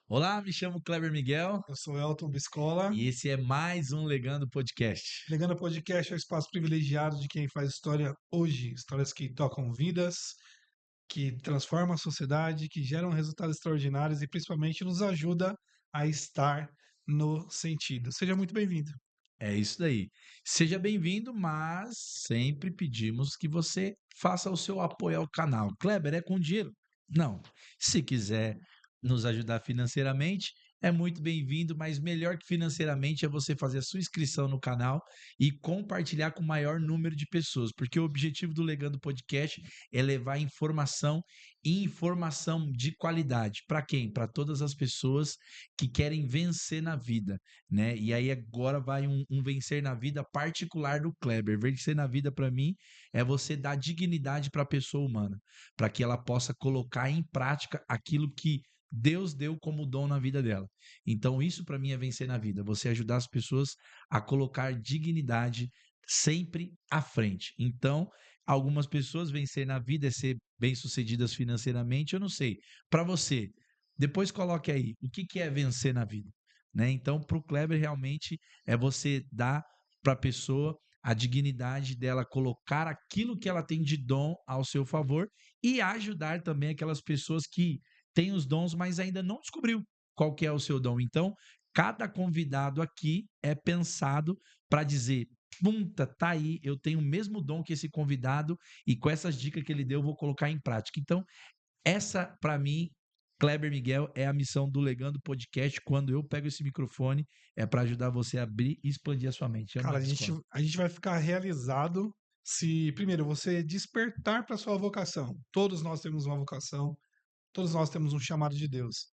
Olá, me chamo Kleber Miguel Eu sou Elton Biscola. e esse é mais um Legando Podcast. Legando Podcast é o espaço privilegiado de quem faz história hoje. Histórias que tocam vidas, que transformam a sociedade, que geram resultados extraordinários e principalmente nos ajuda a estar no sentido. Seja muito bem-vindo. É isso daí. Seja bem-vindo, mas sempre pedimos que você faça o seu apoio ao canal. Kleber, é com dinheiro? Não. Se quiser nos ajudar financeiramente, é muito bem-vindo, mas melhor que financeiramente é você fazer a sua inscrição no canal e compartilhar com o maior número de pessoas, porque o objetivo do Legando Podcast é levar informação e informação de qualidade. Para quem? Para todas as pessoas que querem vencer na vida, né? E aí agora vai um vencer na vida particular do Kleber. Vencer na vida para mim é você dar dignidade para a pessoa humana, para que ela possa colocar em prática aquilo que Deus deu como dom na vida dela. Então isso para mim é vencer na vida, você ajudar as pessoas a colocar dignidade sempre à frente. Então, algumas pessoas vencer na vida é ser bem-sucedidas financeiramente, eu não sei. Para você, depois coloque aí, o que é vencer na vida? Né? Então, para o Kleber, realmente é você dar para a pessoa a dignidade dela colocar aquilo que ela tem de dom ao seu favor e ajudar também aquelas pessoas que têm os dons, mas ainda não descobriu qual que é o seu dom. Então, cada convidado aqui é pensado para dizer, punta, tá aí, eu tenho o mesmo dom que esse convidado e com essas dicas que ele deu, eu vou colocar em prática. Então, essa, para mim, Kleber Miguel, é a missão do Legando Podcast. Quando eu pego esse microfone, é para ajudar você a abrir e expandir a sua mente. Chama Cara, aí, Biscola. a gente vai ficar realizado se, primeiro, você despertar para sua vocação. Todos nós temos uma vocação, todos nós temos um chamado de Deus.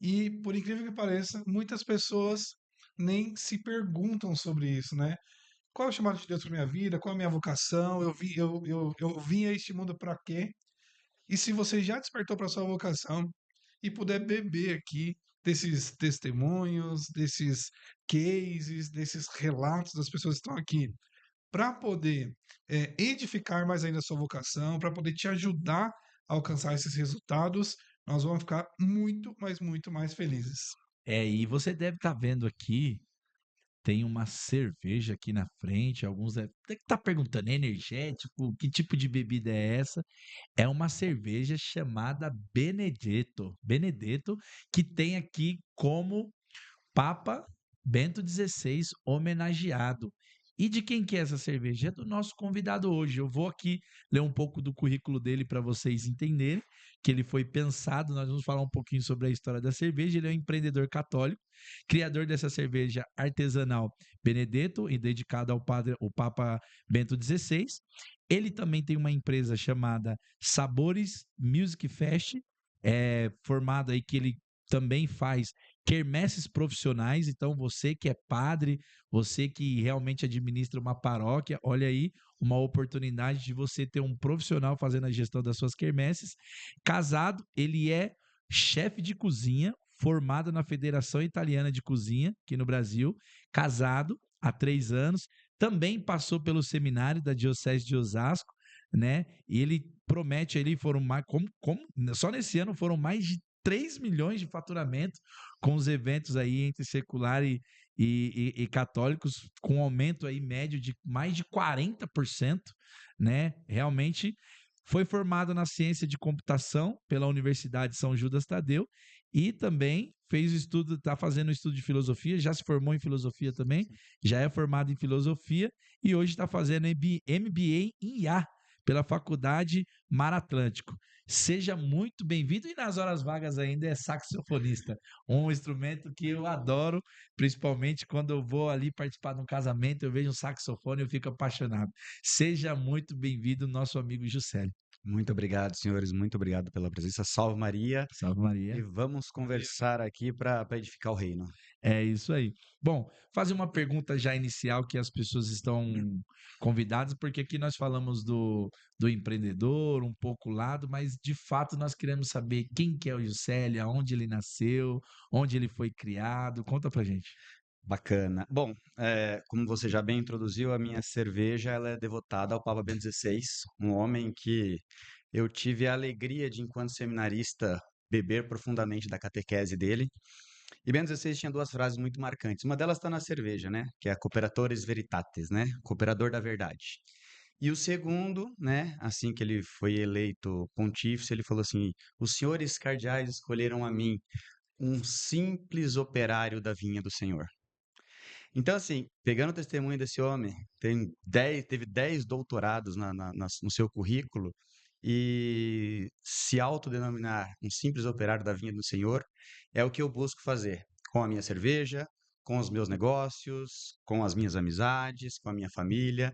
E, por incrível que pareça, muitas pessoas nem se perguntam sobre isso, né? Qual é o chamado de Deus para minha vida? Qual é a minha vocação? Eu vim a este mundo para quê? E se você já despertou para sua vocação e puder beber aqui desses testemunhos, desses cases, desses relatos das pessoas que estão aqui, para poder edificar mais ainda a sua vocação, para poder te ajudar a alcançar esses resultados, nós vamos ficar muito, mas muito mais felizes. E você deve estar vendo aqui, tem uma cerveja aqui na frente. Alguns devem estar perguntando, é energético? Que tipo de bebida é essa? É uma cerveja chamada Benedetto. Benedetto, que tem aqui como Papa Bento XVI homenageado. E de quem que é essa cerveja? É do nosso convidado hoje. Eu vou aqui ler um pouco do currículo dele para vocês entenderem que ele foi pensado. Nós vamos falar um pouquinho sobre a história da cerveja. Ele é um empreendedor católico, criador dessa cerveja artesanal Benedetto e dedicado ao padre, o Papa Bento XVI. Ele também tem uma empresa chamada Sabores Music Fest, formada aí que ele também faz quermesses profissionais. Então, você que é padre, você que realmente administra uma paróquia, olha aí uma oportunidade de você ter um profissional fazendo a gestão das suas quermesses. Casado, ele é chefe de cozinha, formado na Federação Italiana de Cozinha, aqui no Brasil, casado há 3 anos, também passou pelo seminário da Diocese de Osasco, né? E ele promete ali, foram mais, só nesse ano foram mais de 3 milhões de faturamento com os eventos aí entre secular e católicos, com um aumento aí médio de mais de 40%, né? Realmente foi formado na ciência de computação pela Universidade São Judas Tadeu e também fez o estudo, está fazendo o estudo de filosofia, já se formou em filosofia também, já é formado em filosofia e hoje está fazendo MBA em IA pela Faculdade Mar Atlântico. Seja muito bem-vindo e nas horas vagas ainda é saxofonista, um instrumento que eu adoro, principalmente quando eu vou ali participar de um casamento, eu vejo um saxofone e eu fico apaixonado. Seja muito bem-vindo, nosso amigo Juscelio. Muito obrigado, senhores. Muito obrigado pela presença. Salve Maria. Salve E Maria. vamos conversar aqui para edificar o reino. É isso aí. Bom, fazer uma pergunta já inicial que as pessoas estão convidadas, porque aqui nós falamos do empreendedor, um pouco lado, mas de fato nós queremos saber quem que é o Juscelio, aonde ele nasceu, onde ele foi criado. Conta pra gente. Bacana. Bom, como você já bem introduziu, a minha cerveja ela é devotada ao Papa Bento XVI, um homem que eu tive a alegria de, enquanto seminarista, beber profundamente da catequese dele. E Bento XVI tinha duas frases muito marcantes. Uma delas está na cerveja, né? Que é Cooperatores Veritatis, né? Cooperador da verdade. E o segundo, né? Assim que ele foi eleito pontífice, ele falou assim: os senhores cardeais escolheram a mim, um simples operário da vinha do Senhor. Então, assim, pegando o testemunho desse homem, teve 10 doutorados no seu currículo e se autodenominar um simples operário da vinha do Senhor é o que eu busco fazer com a minha cerveja, com os meus negócios, com as minhas amizades, com a minha família.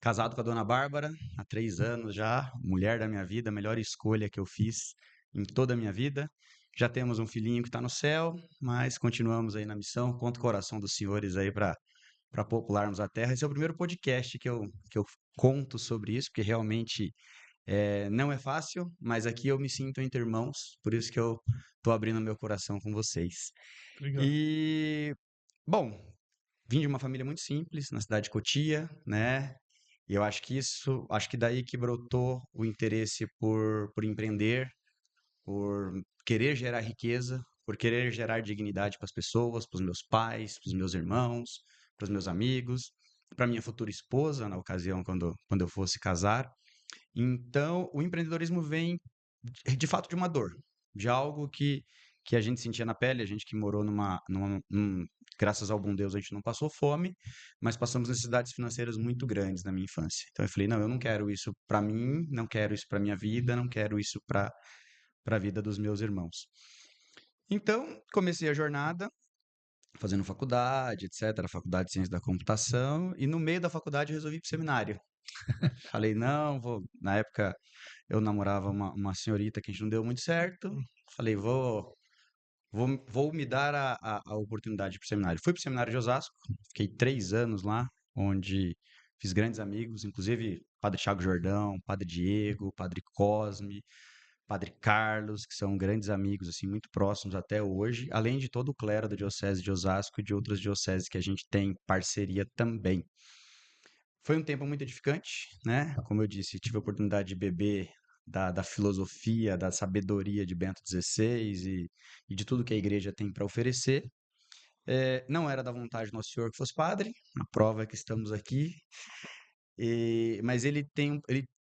Casado com a dona Bárbara há 3 anos já, mulher da minha vida, a melhor escolha que eu fiz em toda a minha vida. Já temos um filhinho que está no céu, mas continuamos aí na missão. Conto com o coração dos senhores aí para popularmos a Terra. Esse é o primeiro podcast que eu conto sobre isso, porque realmente não é fácil, mas aqui eu me sinto entre irmãos, por isso que eu estou abrindo meu coração com vocês. Obrigado. E, bom, vim de uma família muito simples, na cidade de Cotia, né? E eu acho que daí que brotou o interesse por empreender, por querer gerar riqueza, por querer gerar dignidade para as pessoas, para os meus pais, para os meus irmãos, para os meus amigos, para minha futura esposa, na ocasião quando eu fosse casar. Então, o empreendedorismo vem de fato de uma dor, de algo que a gente sentia na pele, a gente que morou graças ao bom Deus, a gente não passou fome, mas passamos necessidades financeiras muito grandes na minha infância. Então eu falei, não, eu não quero isso para mim, não quero isso para minha vida, não quero isso para a vida dos meus irmãos. Então, comecei a jornada fazendo faculdade, etc., faculdade de ciência da computação, e no meio da faculdade eu resolvi ir para o seminário. Falei, não, vou. Na época eu namorava uma senhorita que a gente não deu muito certo. Falei, vou me dar a oportunidade de ir para o seminário. Fui para o seminário de Osasco, fiquei 3 anos lá, onde fiz grandes amigos, inclusive Padre Thiago Jordão, Padre Diego, Padre Cosme, Padre Carlos, que são grandes amigos, assim, muito próximos até hoje, além de todo o clero da Diocese de Osasco e de outras dioceses que a gente tem parceria também. Foi um tempo muito edificante, né? Como eu disse, tive a oportunidade de beber da filosofia, da sabedoria de Bento XVI e de tudo que a igreja tem para oferecer. Não era da vontade do Nosso Senhor que fosse padre, a prova é que estamos aqui, mas ele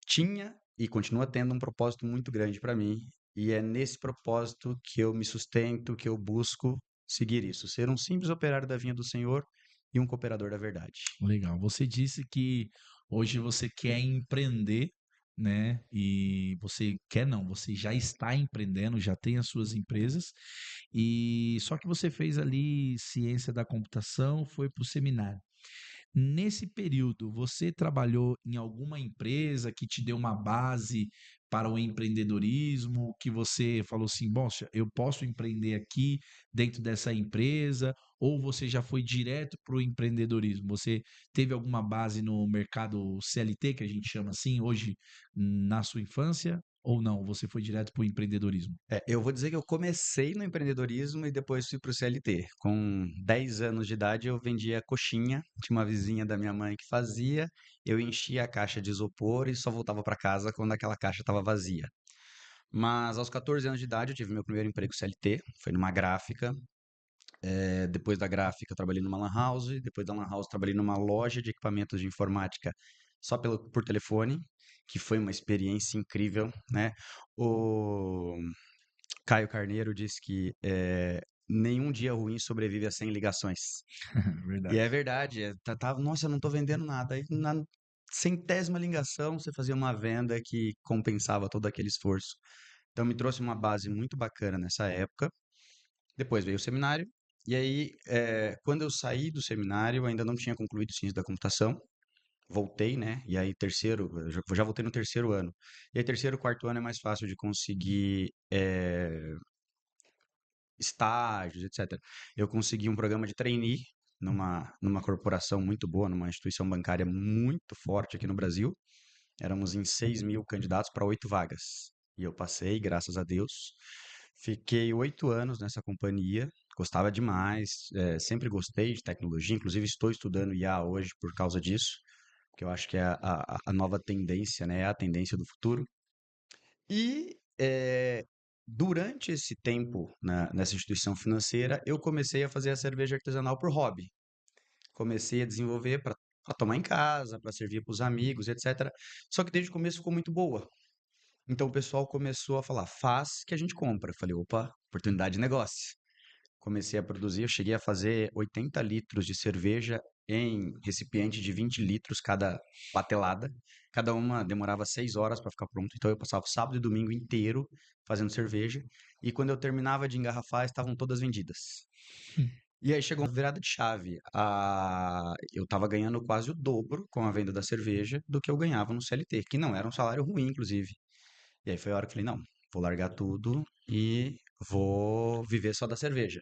tinha e continua tendo um propósito muito grande para mim, e é nesse propósito que eu me sustento, que eu busco seguir isso, ser um simples operário da vinha do Senhor e um cooperador da verdade. Legal. Você disse que hoje você quer empreender, né? E você quer não, você já está empreendendo, já tem as suas empresas, e só que você fez ali ciência da computação, foi para o seminário. Nesse período, você trabalhou em alguma empresa que te deu uma base para o empreendedorismo, que você falou assim, bom, eu posso empreender aqui dentro dessa empresa, ou você já foi direto para o empreendedorismo? Você teve alguma base no mercado CLT, que a gente chama assim, hoje, na sua infância, ou não? Você foi direto para o empreendedorismo? Eu vou dizer que eu comecei no empreendedorismo e depois fui para o CLT. Com 10 anos de idade, eu vendia coxinha. Tinha uma vizinha da minha mãe que fazia. Eu enchia a caixa de isopor e só voltava para casa quando aquela caixa estava vazia. Mas aos 14 anos de idade, eu tive meu primeiro emprego CLT. Foi numa gráfica. Depois da gráfica, eu trabalhei numa lan house. Depois da lan house, trabalhei numa loja de equipamentos de informática só por telefone, que foi uma experiência incrível, né? O Caio Carneiro disse que nenhum dia ruim sobrevive a 100 ligações. E Verdade. é verdade. Nossa, eu não estou vendendo nada. Aí na centésima ligação, você fazia uma venda que compensava todo aquele esforço. Então, me trouxe uma base muito bacana nessa época. Depois veio o seminário. E aí, quando eu saí do seminário, eu ainda não tinha concluído ciência da computação. Voltei, né? E aí, eu já voltei no terceiro ano. E aí, terceiro, quarto ano é mais fácil de conseguir estágios, etc. Eu consegui um programa de trainee numa corporação muito boa, numa instituição bancária muito forte aqui no Brasil. Éramos em 6.000 candidatos para 8 vagas. E eu passei, graças a Deus. Fiquei 8 anos nessa companhia, gostava demais, sempre gostei de tecnologia, inclusive estou estudando IA hoje por causa disso, porque eu acho que é a nova tendência, né? É a tendência do futuro. E durante esse tempo nessa instituição financeira, eu comecei a fazer a cerveja artesanal por hobby. Comecei a desenvolver para tomar em casa, para servir para os amigos, etc. Só que desde o começo ficou muito boa. Então o pessoal começou a falar, faz que a gente compra. Eu falei, opa, oportunidade de negócio. Comecei a produzir, eu cheguei a fazer 80 litros de cerveja em recipiente de 20 litros cada batelada. Cada uma demorava 6 horas para ficar pronto. Então eu passava o sábado e domingo inteiro fazendo cerveja. E quando eu terminava de engarrafar, estavam todas vendidas. Hum. E aí chegou uma virada de chave. Eu estava ganhando quase o dobro com a venda da cerveja do que eu ganhava no CLT, que não era um salário ruim, inclusive. E aí foi a hora que eu falei, não, vou largar tudo e vou viver só da cerveja.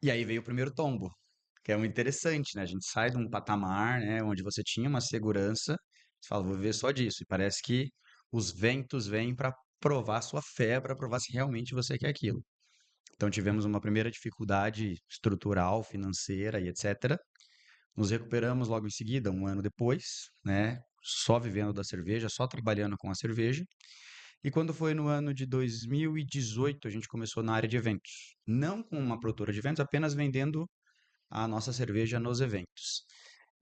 E aí veio o primeiro tombo, que é muito interessante, né? A gente sai de um patamar, né, onde você tinha uma segurança, você fala, vou viver só disso. E parece que os ventos vêm para provar sua fé, para provar se realmente você quer aquilo. Então tivemos uma primeira dificuldade estrutural, financeira e etc. Nos recuperamos logo em seguida, um ano depois, né? Só vivendo da cerveja, só trabalhando com a cerveja. E quando foi no ano de 2018, a gente começou na área de eventos. Não com uma produtora de eventos, apenas vendendo a nossa cerveja nos eventos.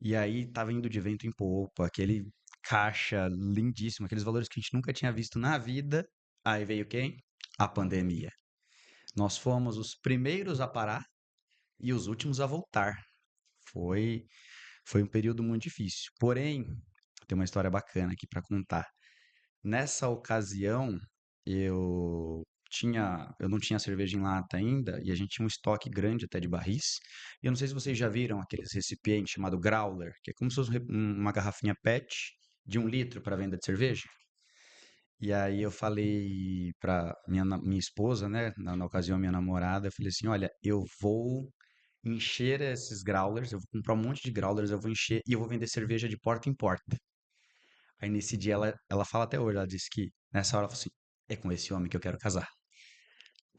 E aí estava indo de vento em popa, aquele caixa lindíssimo, aqueles valores que a gente nunca tinha visto na vida. Aí veio quem? A pandemia. Nós fomos os primeiros a parar e os últimos a voltar. Foi, foi um período muito difícil. Porém, tem uma história bacana aqui para contar. Nessa ocasião, eu não tinha cerveja em lata ainda e a gente tinha um estoque grande até de barris. E eu não sei se vocês já viram aqueles recipientes chamado growler, que é como se fosse uma garrafinha PET de 1 litro para venda de cerveja. E aí eu falei para minha esposa, né, na ocasião minha namorada, eu falei assim, olha, eu vou encher esses growlers, eu vou comprar um monte de growlers, eu vou encher e eu vou vender cerveja de porta em porta. Aí nesse dia ela fala até hoje, ela disse que nessa hora ela falou assim, é com esse homem que eu quero casar.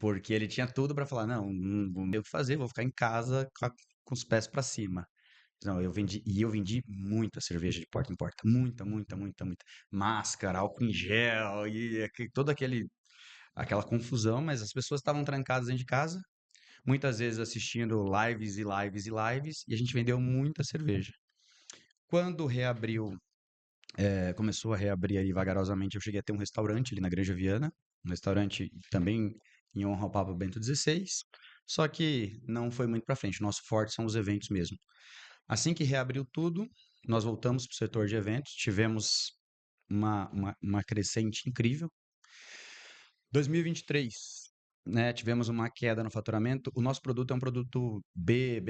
Porque ele tinha tudo para falar, não tenho o que fazer, vou ficar em casa com os pés para cima. Não, eu vendi muita cerveja de porta em porta, muita, muita, muita, muita. Máscara, álcool em gel e toda aquela confusão, mas as pessoas estavam trancadas dentro de casa, muitas vezes assistindo lives e lives e lives, e a gente vendeu muita cerveja. Quando começou a reabrir aí vagarosamente, eu cheguei a ter um restaurante ali na Granja Viana, um restaurante também em honra ao Papa Bento XVI, só que não foi muito para frente. O nosso forte são os eventos mesmo. Assim que reabriu tudo, nós voltamos para o setor de eventos, tivemos uma crescente incrível. 2023, né, tivemos uma queda no faturamento. O nosso produto é um produto B+,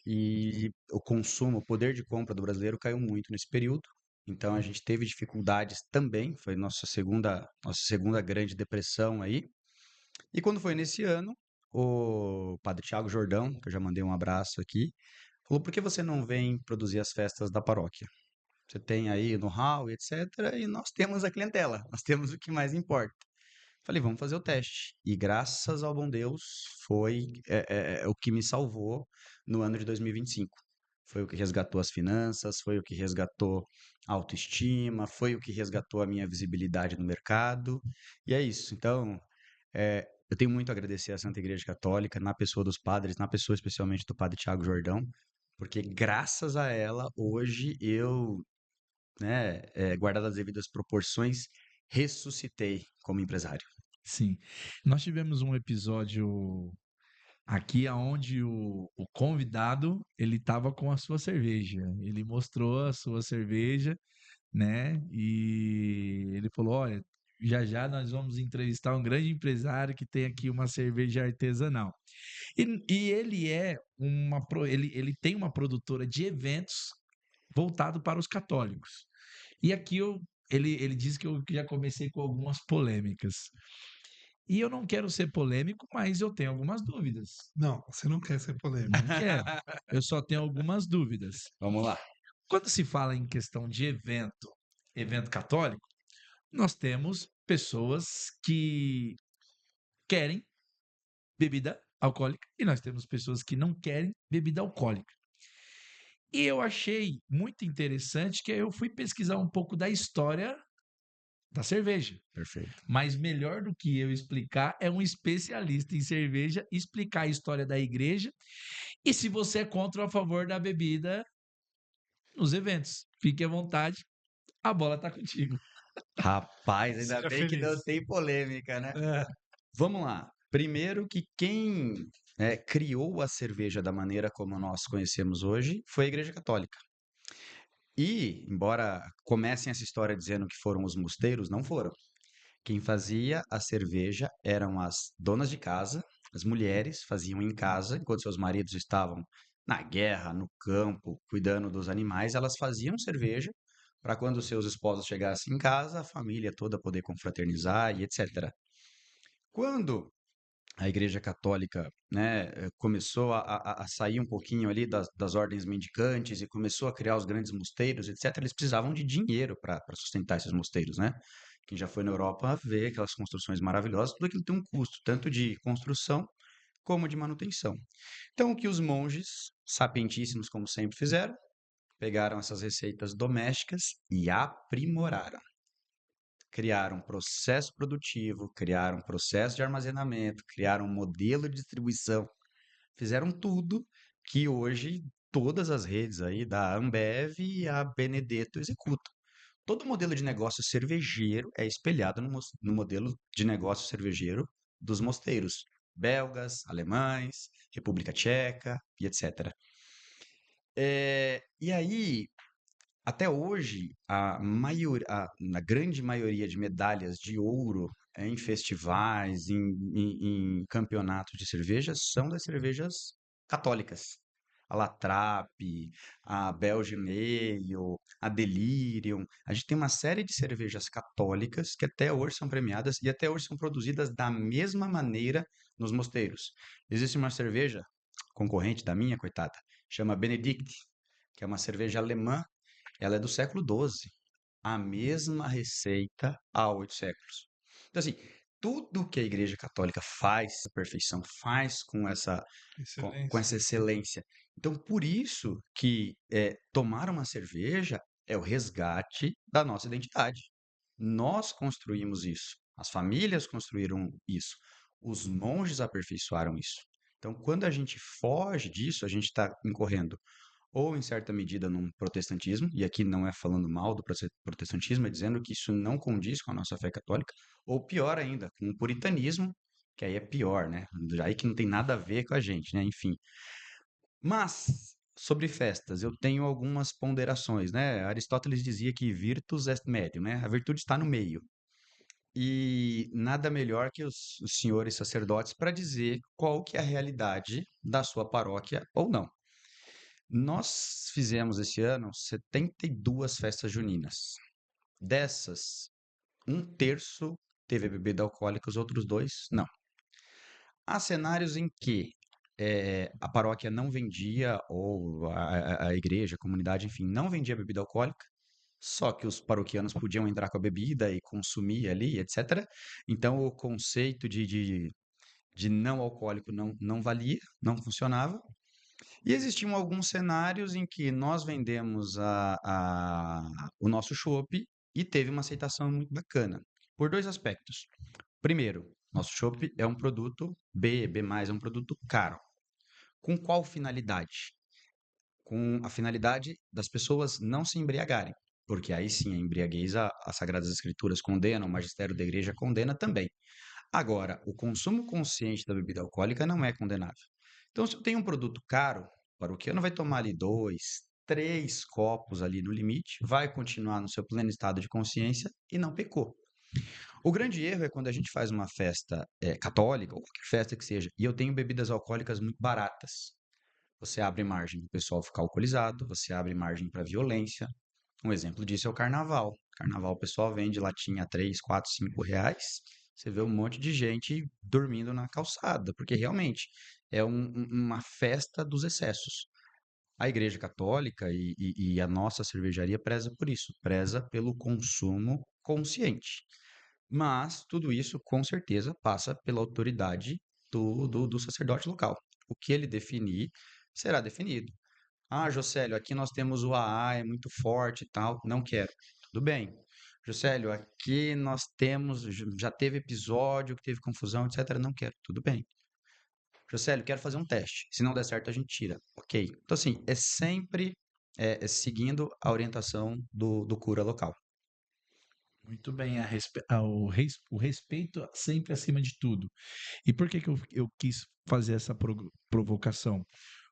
e o consumo, o poder de compra do brasileiro caiu muito nesse período. Então a gente teve dificuldades também, foi nossa segunda grande depressão aí. E quando foi nesse ano, o padre Tiago Jordão, que eu já mandei um abraço aqui, falou: por que você não vem produzir as festas da paróquia? Você tem aí know-how, etc. E nós temos a clientela, nós temos o que mais importa. Falei, vamos fazer o teste. E graças ao bom Deus, foi o que me salvou no ano de 2025. Foi o que resgatou as finanças, foi o que resgatou a autoestima, foi o que resgatou a minha visibilidade no mercado. E é isso. Então, eu tenho muito a agradecer à Santa Igreja Católica, na pessoa dos padres, na pessoa especialmente do padre Tiago Jordão, porque graças a ela, hoje eu, né, guardadas as devidas proporções, ressuscitei como empresário. Sim. Nós tivemos um episódio aqui aonde o convidado, ele estava com a sua cerveja. Ele mostrou a sua cerveja, né? E ele falou: olha, já já nós vamos entrevistar um grande empresário que tem aqui uma cerveja artesanal. E ele ele tem uma produtora de eventos voltado para os católicos. E aqui ele diz que eu já comecei com algumas polêmicas. E eu não quero ser polêmico, mas eu tenho algumas dúvidas. Não, você não quer ser polêmico. Não quero. Eu só tenho algumas dúvidas. Vamos lá. Quando se fala em questão de evento católico, nós temos pessoas que querem bebida alcoólica e nós temos pessoas que não querem bebida alcoólica. E eu achei muito interessante que eu fui pesquisar um pouco da história da cerveja. Perfeito. Mas melhor do que eu explicar é um especialista em cerveja explicar a história da igreja e se você é contra ou a favor da bebida nos eventos. Fique à vontade, a bola tá contigo. Rapaz, ainda Seja bem que não feliz. tem polêmica, né? É, Vamos lá. Primeiro que quem criou a cerveja da maneira como nós conhecemos hoje foi a Igreja Católica. E, embora comecem essa história dizendo que foram os mosteiros, não foram. Quem fazia a cerveja eram as donas de casa, as mulheres faziam em casa, enquanto seus maridos estavam na guerra, no campo, cuidando dos animais, elas faziam cerveja para quando seus esposos chegassem em casa, a família toda poder confraternizar e etc. Quando a Igreja Católica, né, começou a sair um pouquinho ali das ordens mendicantes e começou a criar os grandes mosteiros, etc., eles precisavam de dinheiro para sustentar esses mosteiros, né? Quem já foi na Europa vê aquelas construções maravilhosas, tudo aquilo tem um custo, tanto de construção como de manutenção. Então, o que os monges, sapientíssimos como sempre fizeram, pegaram essas receitas domésticas e aprimoraram. Criaram um processo produtivo, criaram um processo de armazenamento, criaram um modelo de distribuição, fizeram tudo que hoje todas as redes aí da Ambev e a Benedetto executam. Todo modelo de negócio cervejeiro é espelhado no modelo de negócio cervejeiro dos mosteiros, belgas, alemães, República Tcheca e etc. E aí, até hoje, na grande maioria de medalhas de ouro em festivais, em campeonatos de cerveja, são das cervejas católicas. A Latrape, a Belgian Ale, a Delirium. A gente tem uma série de cervejas católicas que até hoje são premiadas e até hoje são produzidas da mesma maneira nos mosteiros. Existe uma cerveja concorrente da minha, coitada, chama Benedict, que é uma cerveja alemã, ela é do século XII. A mesma receita há 8 séculos. Então, assim, tudo que a Igreja Católica faz, a perfeição faz com excelência. essa excelência. Então, por isso que tomar uma cerveja é o resgate da nossa identidade. Nós construímos isso. As famílias construíram isso. Os monges aperfeiçoaram isso. Então, quando a gente foge disso, a gente está incorrendo ou em certa medida num protestantismo, e aqui não é falando mal do protestantismo, é dizendo que isso não condiz com a nossa fé católica, ou pior ainda, com o puritanismo, que aí é pior, né? Aí que não tem nada a ver com a gente, né? Enfim. Mas, sobre festas, eu tenho algumas ponderações, né? Aristóteles dizia que virtus est medium, né? A virtude está no meio. E nada melhor que os senhores sacerdotes para dizer qual que é a realidade da sua paróquia ou não. Nós fizemos esse ano 72 festas juninas. Dessas, um terço teve bebida alcoólica, os outros dois não. Há cenários em que a paróquia não vendia, ou a igreja, a comunidade, enfim, não vendia bebida alcoólica, só que os paroquianos podiam entrar com a bebida e consumir ali, etc. Então, o conceito de não alcoólico não valia, não funcionava. E existiam alguns cenários em que nós vendemos o nosso chopp e teve uma aceitação muito bacana, por dois aspectos. Primeiro, nosso chopp é um produto B+, é um produto caro. Com qual finalidade? Com a finalidade das pessoas não se embriagarem, porque aí sim a embriaguez as Sagradas Escrituras condenam, o magistério da igreja condena também. Agora, o consumo consciente da bebida alcoólica não é condenável. Então, se eu tenho um produto caro, o paroquiano vai tomar ali 2, 3 copos ali no limite, vai continuar no seu pleno estado de consciência e não pecou. O grande erro é quando a gente faz uma festa católica, ou qualquer festa que seja, e eu tenho bebidas alcoólicas muito baratas. Você abre margem para o pessoal ficar alcoolizado, você abre margem para violência. Um exemplo disso é o carnaval. Carnaval, o pessoal vende latinha a 3, 4, 5 reais. Você vê um monte de gente dormindo na calçada, porque realmente é uma festa dos excessos. A Igreja Católica e a nossa cervejaria preza por isso, preza pelo consumo consciente. Mas tudo isso, com certeza, passa pela autoridade do sacerdote local. O que ele definir será definido. Ah, Josélio, aqui nós temos o AA, é muito forte e tal. Não quero. Tudo bem. Juscelio, aqui nós temos, já teve episódio que teve confusão, etc. Não quero, tudo bem. Juscelio, quero fazer um teste. Se não der certo, a gente tira. Ok. Então, assim, é sempre seguindo a orientação do cura local. Muito bem, o respeito sempre acima de tudo. E por que que eu quis fazer essa provocação?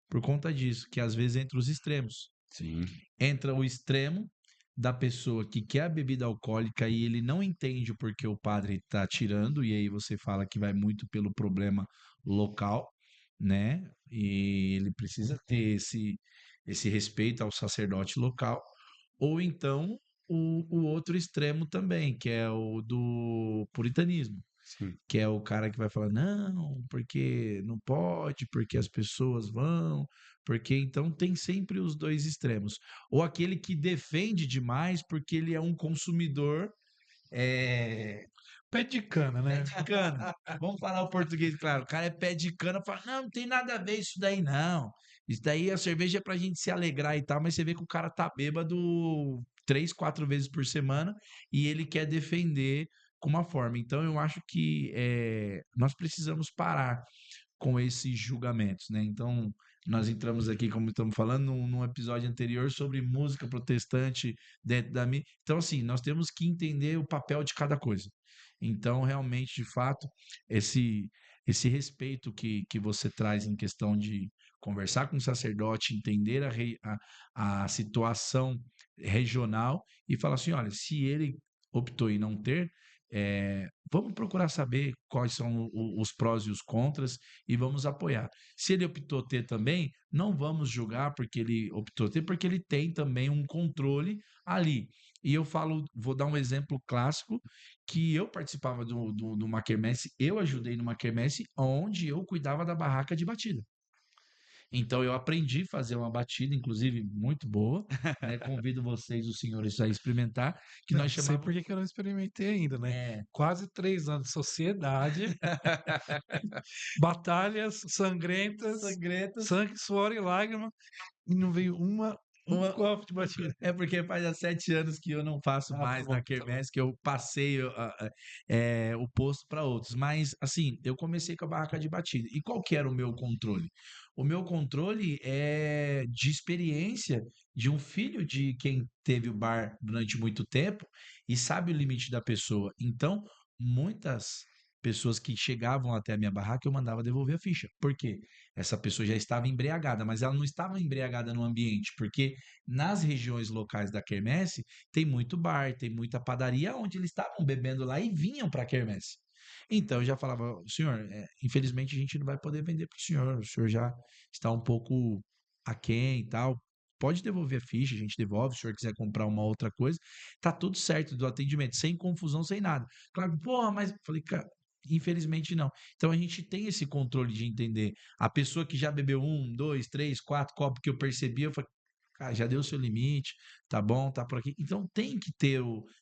Por conta disso, que às vezes entra os extremos. Sim, Entra o extremo da pessoa que quer a bebida alcoólica e ele não entende o porquê o padre está tirando, e aí você fala que vai muito pelo problema local, né? E ele precisa ter esse respeito ao sacerdote local. Ou então o outro extremo também, que é o do puritanismo, sim. que é o cara que vai falar, não, porque não pode, porque as pessoas vão, porque então tem sempre os dois extremos. Ou aquele que defende demais porque ele é um consumidor Pé de cana, pé né? de cana. Vamos falar o português, claro. O cara é pé de cana, fala, não, não tem nada a ver isso daí, não. Isso daí a cerveja é pra gente se alegrar e tal, mas você vê que o cara tá bêbado 3, 4 vezes por semana e ele quer defender com uma forma. Então eu acho que nós precisamos parar com esses julgamentos, né? Então nós entramos aqui, como estamos falando, num episódio anterior sobre música protestante dentro da mídia. Então, assim, nós temos que entender o papel de cada coisa. Então, realmente, de fato, esse esse respeito que você traz em questão de conversar com o sacerdote, entender a situação regional e falar assim: olha, se ele optou em não ter, vamos procurar saber quais são os prós e os contras e vamos apoiar. Se ele optou ter também, não vamos julgar porque ele optou ter, porque ele tem também um controle ali. E eu falo, vou dar um exemplo clássico, que eu participava de uma quermesse, eu ajudei numa quermesse onde eu cuidava da barraca de batida. Então eu aprendi a fazer uma batida, inclusive muito boa, né? Convido vocês, os senhores, a experimentar, que Não nós sei chamávamos. por que que eu não experimentei ainda, né? É, Quase 3 anos de sociedade, batalhas sangrentas, sangrentas. sangue, suor e lágrima, e não veio um Uma, copo de batida. é porque faz há 7 anos que eu não faço Ah, tá mais na bom, tá bom. quermesse, que eu passei o posto para outros. Mas, assim, eu comecei com a barraca de batida. E qual que era o meu controle? O meu controle é de experiência de um filho de quem teve o bar durante muito tempo e sabe o limite da pessoa. Então, muitas pessoas que chegavam até a minha barraca, eu mandava devolver a ficha. Por quê? Essa pessoa já estava embriagada, mas ela não estava embriagada no ambiente, porque nas regiões locais da quermesse, tem muito bar, tem muita padaria, onde eles estavam bebendo lá e vinham para a quermesse. Então eu já falava, senhor, infelizmente a gente não vai poder vender para o senhor já está um pouco aquém e tal. Pode devolver a ficha, a gente devolve, se o senhor quiser comprar uma outra coisa, tá tudo certo do atendimento, sem confusão, sem nada. Claro, porra, mas falei, cara, infelizmente não. Então a gente tem esse controle de entender. A pessoa que já bebeu 1, 2, 3, 4 copos que eu percebi, eu falei, cara, já deu o seu limite, tá bom, tá por aqui. Então tem que ter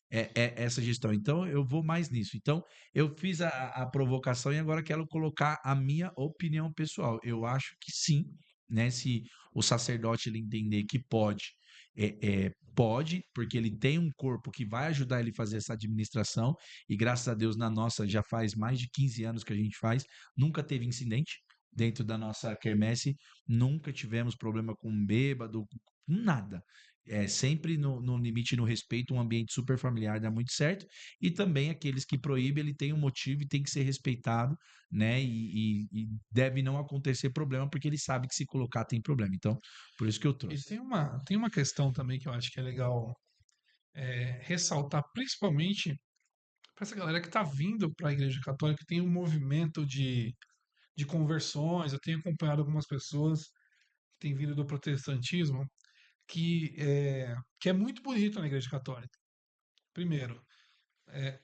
essa gestão. Então eu vou mais nisso. Então eu fiz a provocação e agora quero colocar a minha opinião pessoal. Eu acho que sim, né? Se o sacerdote ele entender que pode, pode, porque ele tem um corpo que vai ajudar ele a fazer essa administração. E graças a Deus, na nossa, já faz mais de 15 anos que a gente faz, nunca teve incidente dentro da nossa quermesse, nunca tivemos problema com bêbado, nada. É sempre no limite, no respeito, um ambiente super familiar dá muito certo. E também aqueles que proíbem, ele tem um motivo e tem que ser respeitado, né? E deve não acontecer problema, porque ele sabe que se colocar tem problema. Então, por isso que eu E trouxe. tem uma questão também que eu acho que é legal ressaltar, principalmente para essa galera que está vindo para a Igreja Católica, que tem um movimento de conversões. Eu tenho acompanhado algumas pessoas que têm vindo do protestantismo, que é muito bonito na Igreja Católica. Primeiro,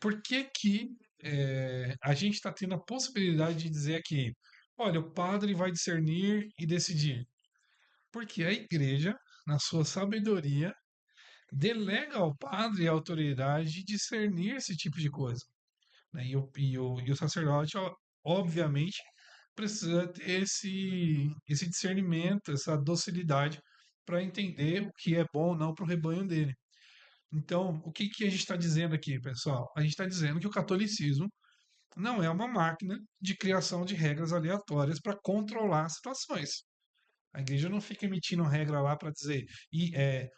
por que que a gente está tendo a possibilidade de dizer aqui, olha, o padre vai discernir e decidir? Porque a Igreja, na sua sabedoria, delega ao padre a autoridade de discernir esse tipo de coisa, né? E o sacerdote, obviamente, precisa ter esse discernimento, essa docilidade para entender o que é bom ou não para o rebanho dele. Então, o que que a gente está dizendo aqui, pessoal? A gente está dizendo que o catolicismo não é uma máquina de criação de regras aleatórias para controlar situações. A igreja não fica emitindo regra lá para dizer,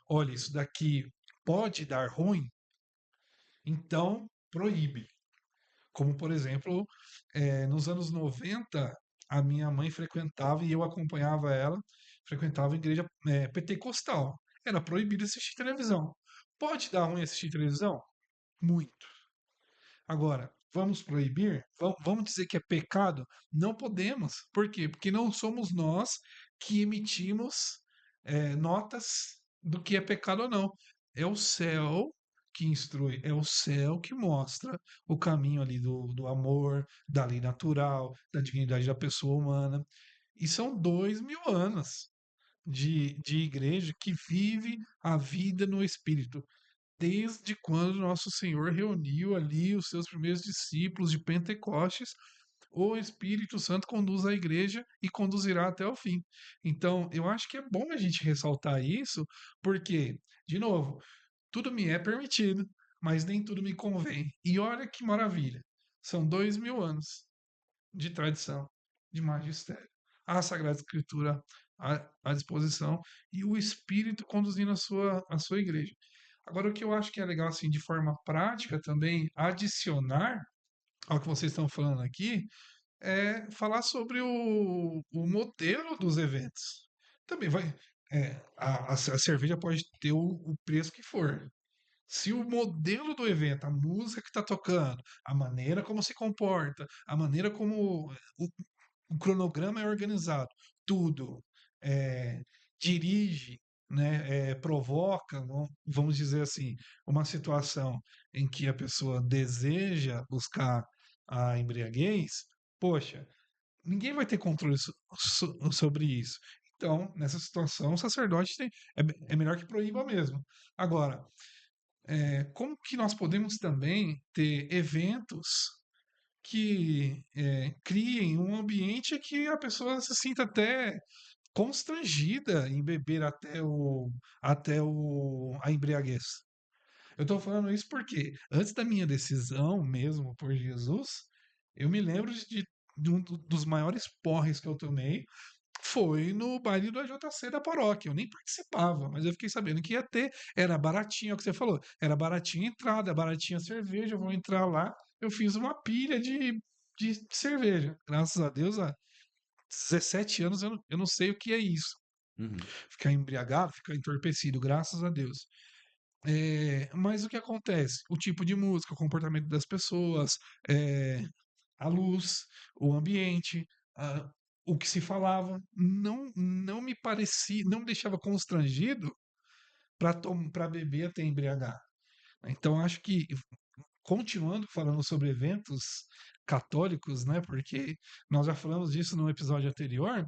olha, isso daqui pode dar ruim, então proíbe. Como, por exemplo, nos anos 90, a minha mãe frequentava e eu acompanhava ela, frequentava a igreja pentecostal. Era proibido assistir televisão. Pode dar ruim assistir televisão? Muito. Agora, vamos proibir? Vamos dizer que é pecado? Não podemos. Por quê? Porque não somos nós que emitimos notas do que é pecado ou não. É o céu que instrui, é o céu que mostra o caminho ali do amor, da lei natural, da dignidade da pessoa humana. E são 2000 anos de igreja que vive a vida no Espírito desde quando nosso Senhor reuniu ali os seus primeiros discípulos de Pentecostes, o Espírito Santo conduz a igreja e conduzirá até o fim. Então, eu acho que é bom a gente ressaltar isso, porque, de novo, tudo me é permitido, mas nem tudo me convém. E olha que maravilha! São 2000 anos de tradição, de magistério, a Sagrada Escritura à disposição e o Espírito conduzindo a sua igreja. Agora, o que eu acho que é legal, assim, de forma prática também, adicionar ao que vocês estão falando aqui, é falar sobre o modelo dos eventos. Também vai. A cerveja pode ter o preço que for. Se o modelo do evento, a música que está tocando, a maneira como se comporta, a maneira como o cronograma é organizado, tudo é, dirige, né, provoca, vamos dizer assim, uma situação em que a pessoa deseja buscar a embriaguez, poxa, ninguém vai ter controle sobre isso. Então, nessa situação, o sacerdote é melhor que proíba mesmo. Agora, como que nós podemos também ter eventos que criem um ambiente que a pessoa se sinta até constrangida em beber a embriaguez. Eu estou falando isso porque antes da minha decisão mesmo por Jesus, eu me lembro de dos maiores porres que eu tomei foi no baile do AJC da paróquia. Eu nem participava, mas eu fiquei sabendo que ia ter. Era baratinho, é o que você falou. Era baratinha a entrada, baratinha a cerveja. Eu vou entrar lá. Eu fiz uma pilha de cerveja. Graças a Deus, há 17 anos eu não sei o que é isso. Uhum. Ficar embriagado, ficar entorpecido, graças a Deus. Mas o que acontece? O tipo de música, o comportamento das pessoas, é, a luz, o ambiente, a- o que se falava, não me parecia, não me deixava constrangido para beber até embriagar. Então acho que continuando falando sobre eventos católicos, né? Porque nós já falamos disso no episódio anterior.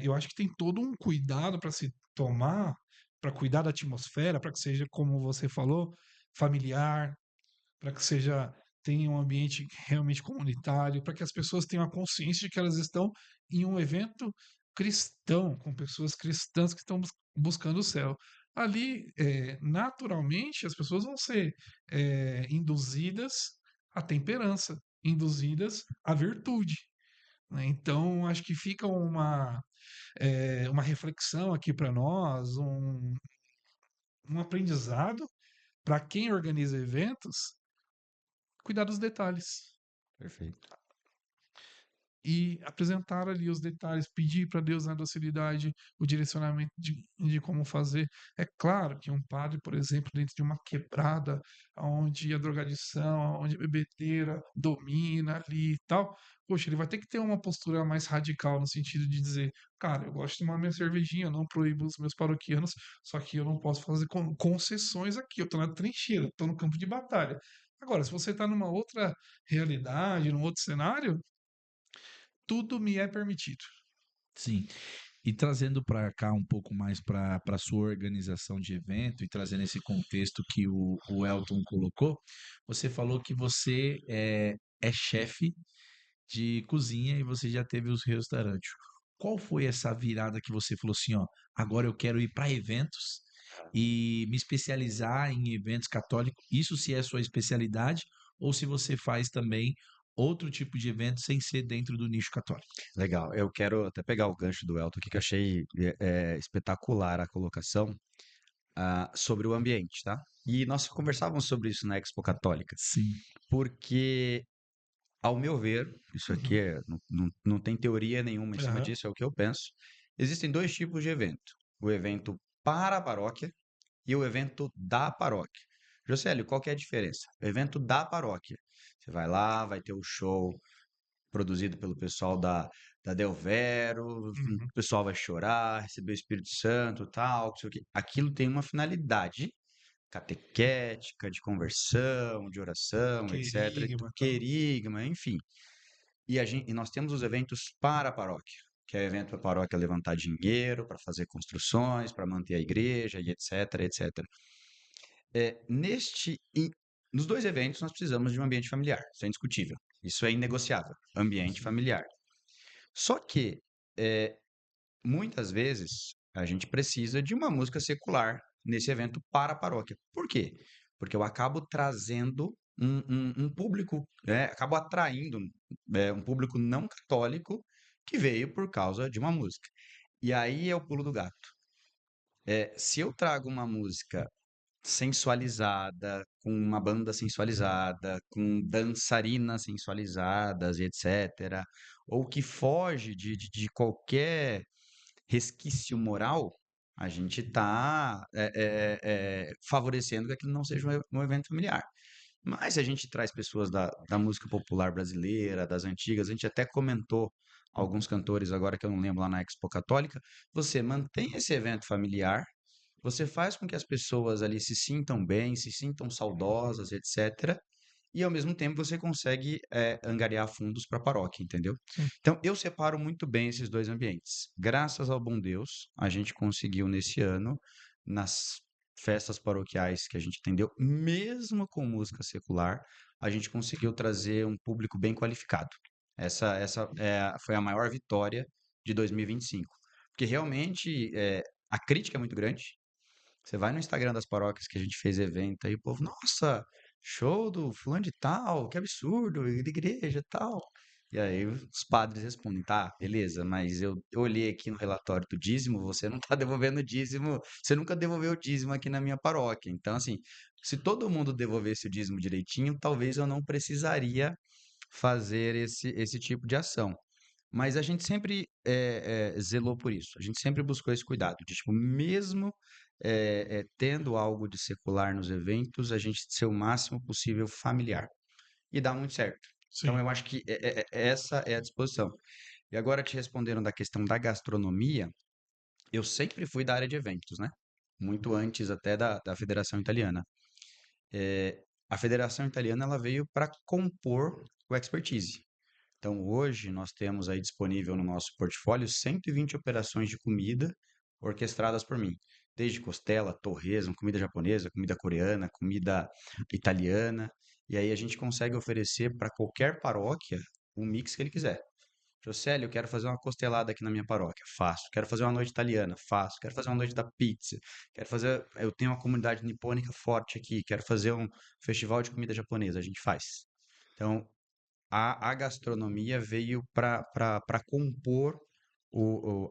Eu acho que tem todo um cuidado para se tomar, para cuidar da atmosfera, para que seja, como você falou, familiar, para que seja tenha um ambiente realmente comunitário, para que as pessoas tenham a consciência de que elas estão em um evento cristão, com pessoas cristãs que estão buscando o céu. Ali, naturalmente, as pessoas vão ser induzidas à temperança, induzidas à virtude. Né? Então, acho que fica uma reflexão aqui para nós, um aprendizado para quem organiza eventos, cuidar dos detalhes Perfeito. e apresentar ali os detalhes, pedir para Deus na docilidade o direcionamento de como fazer. É claro que um padre, por exemplo, dentro de uma quebrada, onde a drogadição, onde a bebedeira domina ali e tal, poxa, ele vai ter que ter uma postura mais radical no sentido de dizer, cara, eu gosto de tomar minha cervejinha, eu não proíbo os meus paroquianos, só que eu não posso fazer concessões aqui, eu tô na trincheira, eu tô no campo de batalha. Agora, se você está numa outra realidade, num outro cenário, tudo me é permitido. Sim. E trazendo para cá um pouco mais para a sua organização de evento e trazendo esse contexto que o Elton colocou, você falou que você é chefe de cozinha e você já teve os restaurantes. Qual foi essa virada que você falou assim, ó, agora eu quero ir para eventos e me especializar em eventos católicos, isso se é sua especialidade, ou se você faz também outro tipo de evento sem ser dentro do nicho católico. Legal. Eu quero até pegar o gancho do Elton aqui, que eu achei espetacular a colocação sobre o ambiente, tá? E nós conversávamos sobre isso na Expo Católica, Sim. porque, ao meu ver, isso aqui Uhum. não tem teoria nenhuma em cima Aham. disso, é o que eu penso. Existem dois tipos de evento: o evento para a paróquia e o evento da paróquia. Josélio, qual que é a diferença? O evento da paróquia. Você vai lá, vai ter o show produzido pelo pessoal da Del Vero, o Uhum. pessoal vai chorar, receber o Espírito Santo, tal, não sei o quê. Aquilo tem uma finalidade catequética, de conversão, de oração, etc. Querigma, tal. Querigma, enfim. E nós temos os eventos para a paróquia, que é evento para a paróquia levantar dinheiro, para fazer construções, para manter a igreja, e etc, etc. É, nos dois eventos, nós precisamos de um ambiente familiar, isso é indiscutível, isso é inegociável, ambiente Sim. familiar. Só que, é, muitas vezes, a gente precisa de uma música secular nesse evento para a paróquia. Por quê? Porque eu acabo trazendo um público, acabo atraindo um público não católico que veio por causa de uma música. E aí é o pulo do gato. Se eu trago uma música sensualizada, com uma banda sensualizada, com dançarinas sensualizadas, e etc., ou que foge de qualquer resquício moral, a gente está favorecendo que aquilo não seja um evento familiar. Mas se a gente traz pessoas da música popular brasileira, das antigas, a gente até comentou alguns cantores agora que eu não lembro lá na Expo Católica, você mantém esse evento familiar, você faz com que as pessoas ali se sintam bem, se sintam saudosas, etc. E ao mesmo tempo você consegue angariar fundos para a paróquia, entendeu? Sim. Então eu separo muito bem esses dois ambientes. Graças ao bom Deus, a gente conseguiu nesse ano, nas festas paroquiais que a gente atendeu, mesmo com música secular, a gente conseguiu trazer um público bem qualificado. Essa foi a maior vitória de 2025. Porque realmente a crítica é muito grande. Você vai no Instagram das paróquias que a gente fez evento aí, o povo, nossa, show do fulano de tal, que absurdo, de igreja e tal. E aí os padres respondem, tá, beleza, mas eu olhei aqui no relatório do dízimo, você não tá devolvendo dízimo, você nunca devolveu dízimo aqui na minha paróquia. Então, assim, se todo mundo devolvesse o dízimo direitinho, talvez eu não precisaria fazer esse tipo de ação. Mas a gente sempre zelou por isso. A gente sempre buscou esse cuidado de, tipo, mesmo tendo algo de secular nos eventos, a gente ser o máximo possível familiar. E dá muito certo. Então, Sim. eu acho que essa é a disposição. E agora, te respondendo da questão da gastronomia, eu sempre fui da área de eventos, né? Muito antes até da Federação Italiana. A Federação Italiana ela veio para compor o expertise. Então, hoje, nós temos aí disponível no nosso portfólio 120 operações de comida orquestradas por mim. Desde costela, torresmo, comida japonesa, comida coreana, comida italiana. E aí a gente consegue oferecer para qualquer paróquia o mix que ele quiser. Josélio, eu quero fazer uma costelada aqui na minha paróquia. Faço. Quero fazer uma noite italiana. Faço. Quero fazer uma noite da pizza. Quero fazer. Eu tenho uma comunidade nipônica forte aqui. Quero fazer um festival de comida japonesa. A gente faz. Então, a gastronomia veio para compor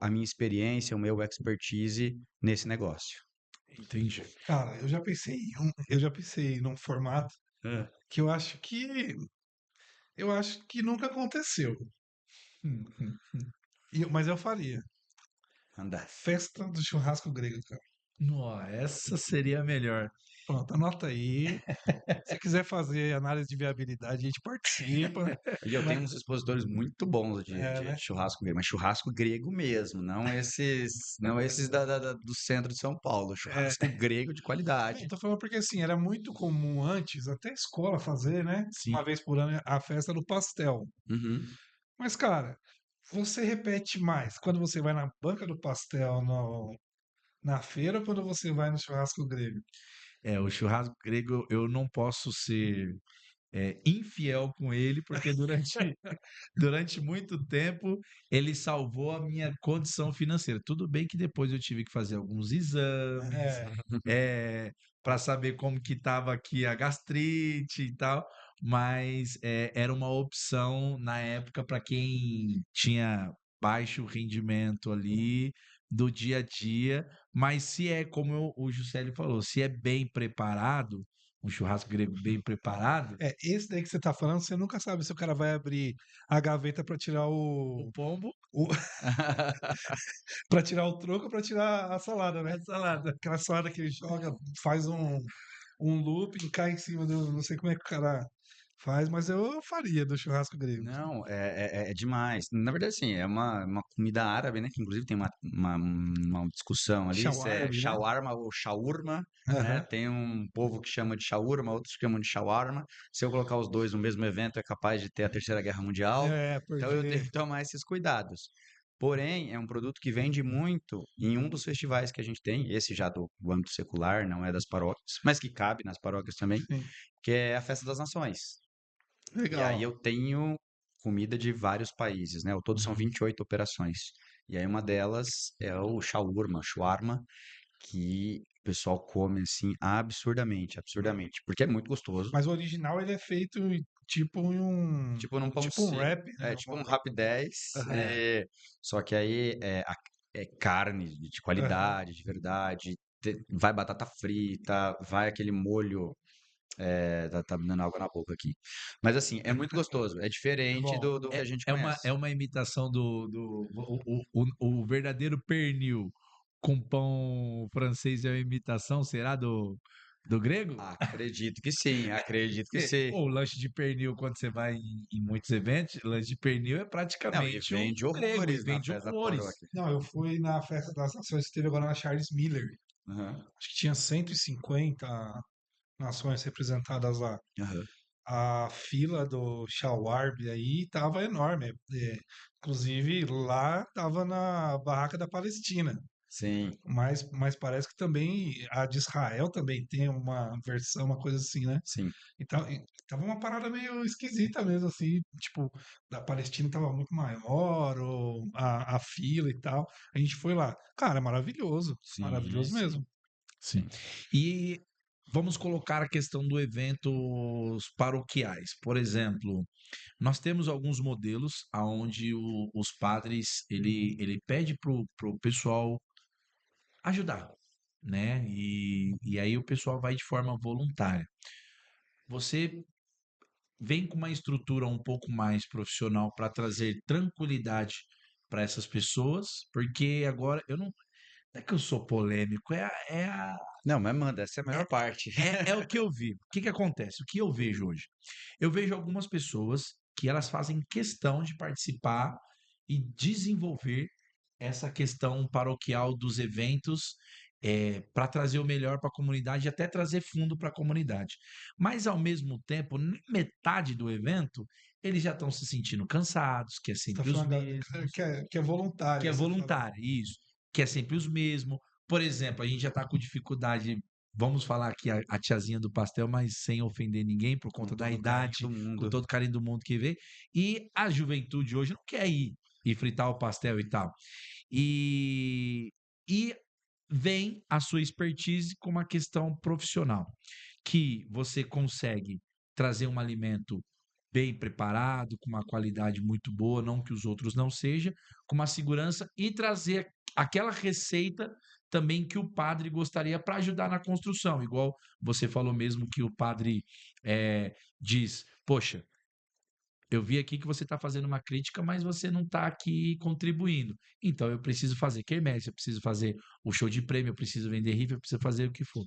a minha experiência, o meu expertise nesse negócio. Entendi. Cara, eu já pensei num formato É. que eu acho que nunca aconteceu. Mas eu faria. Andar. Festa do churrasco grego, cara. Nossa, essa seria a melhor. Pronto, anota aí. Se quiser fazer análise de viabilidade, a gente participa, E eu né? tenho uns expositores muito bons É, de né? churrasco grego, mas churrasco grego mesmo, não esses do centro de São Paulo, É, churrasco grego de qualidade. tô falando porque assim, era muito comum antes, até a escola fazer, né? Sim. Uma vez por ano a festa do pastel. Uhum. Mas, cara, você repete mais quando você vai na banca do pastel na feira ou quando você vai no churrasco grego? O churrasco grego eu não posso ser infiel com ele, porque durante muito tempo ele salvou a minha condição financeira. Tudo bem que depois eu tive que fazer alguns exames, É, para saber como que estava aqui a gastrite e tal, mas era uma opção na época para quem tinha baixo rendimento ali do dia a dia, mas se é como o Juscelio falou, se é bem preparado, um churrasco grego bem preparado, esse daí que você tá falando, você nunca sabe se o cara vai abrir a gaveta pra tirar o pombo o para tirar o troco ou pra tirar a salada, né? é salada. Aquela salada que ele joga, faz um looping, cai em cima do. Não sei como é que o cara faz, mas eu faria do churrasco grego. Não, é demais. Na verdade, assim, é uma comida árabe, né? Que inclusive tem uma discussão ali se é Shawarma, né? shawarma ou shawarma, né? Aham. Tem um povo que chama de shawarma, outros chamam de shawarma. Se eu colocar os dois no mesmo evento, é capaz de ter a Terceira Guerra Mundial. É, Então eu tenho porque. que tomar esses cuidados. Porém, é um produto que vende muito em um dos festivais que a gente tem, esse já do âmbito secular, não é das paróquias, mas que cabe nas paróquias também, Sim. que é a Festa das Nações. E aí Legal. eu tenho comida de vários países, né? Ao todo são Uhum. 28 operações. E aí uma delas é o shawarma, que o pessoal come assim absurdamente, absurdamente, porque é muito gostoso. Mas o original ele é feito tipo em um. Tipo num pão Tipo um seco, wrap, né? é tipo um Rapidez, É. só que aí é carne de Aham. qualidade, de verdade, vai batata frita, vai aquele molho. Tá me dando água na boca aqui. Mas assim, é muito gostoso. É É diferente bom. do que a gente É conhece. uma imitação o verdadeiro pernil com pão francês é uma imitação, será do grego? Acredito que sim, acredito que Porque, sim. pô, o lanche de pernil, quando você vai em muitos eventos, lanche de pernil é Não, e praticamente o vende grego, e horrores na vende festa da horrores. paróquia. Não, eu fui na Festa das Nações que teve agora na Charles Miller. Aham, Acho que tinha 150 nações representadas lá. aham. A fila do shawarma aí tava enorme. Inclusive, lá tava na Barraca da Palestina. Sim, Mas parece que também a de Israel também tem uma versão, uma coisa assim, né? sim, E tava uma parada meio esquisita mesmo, assim, tipo, da Palestina tava muito maior, ou a fila e tal. A gente foi lá. Cara, sim, maravilhoso sim. mesmo. Sim. E vamos colocar a questão do eventos paroquiais. Por exemplo, nós temos alguns modelos aonde os padres ele pede pro pessoal ajudar, né? E aí o pessoal vai de forma voluntária. Você vem com uma estrutura um pouco mais profissional para trazer tranquilidade para essas pessoas, porque agora eu não é que eu sou polêmico, Não, mas manda, essa é a melhor parte. é o que eu vi. O que que acontece? O que eu vejo hoje? Eu vejo algumas pessoas que elas fazem questão de participar e desenvolver essa questão paroquial dos eventos para trazer o melhor para a comunidade e até trazer fundo para a comunidade. Mas, ao mesmo tempo, na metade do evento, eles já estão se sentindo cansados, que é Você tá sempre os falando mesmos, que é que voluntária, é você fala. voluntária, isso, que é sempre os mesmos. Por exemplo, a gente já está com dificuldade, vamos falar aqui a tiazinha do pastel, mas sem ofender ninguém, por Com conta da todo o carinho idade, do com mundo. todo o carinho do mundo que vê. E a juventude hoje não quer ir e fritar o pastel e tal. E, e vem a sua expertise com uma questão profissional, que você consegue trazer um alimento bem preparado, com uma qualidade muito boa, não que os outros não sejam, com uma segurança e trazer aquela receita também que o padre gostaria para ajudar na construção, igual você falou mesmo que o padre diz, poxa, eu vi aqui que você está fazendo uma crítica, mas você não está aqui contribuindo. Então eu preciso fazer quermesse, eu preciso fazer o show de prêmio, eu preciso vender rifa, eu preciso fazer o que for.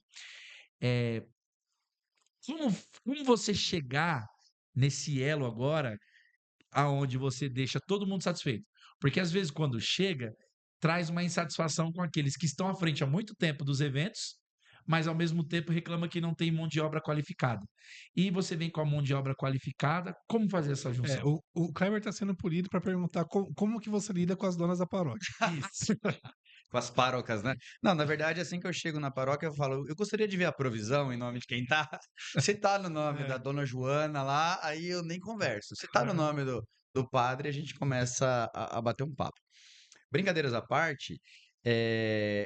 É, como, como você chegar nesse elo agora, aonde você deixa todo mundo satisfeito? Porque às vezes quando chega, traz uma insatisfação com aqueles que estão à frente há muito tempo dos eventos, mas ao mesmo tempo reclama que não tem mão de obra qualificada. E você vem com a mão de obra qualificada, como fazer essa junção? O Kleber está sendo polido para perguntar como que você lida com as donas da paróquia. Isso. Com as paróquias, né? Não, na verdade, assim que eu chego na paróquia, eu falo, eu gostaria de ver a provisão em nome de quem tá. Se tá no nome da É, dona Joana lá, aí eu nem converso. Se tá no é. nome do padre, a gente começa a bater um papo. Brincadeiras à parte, eh,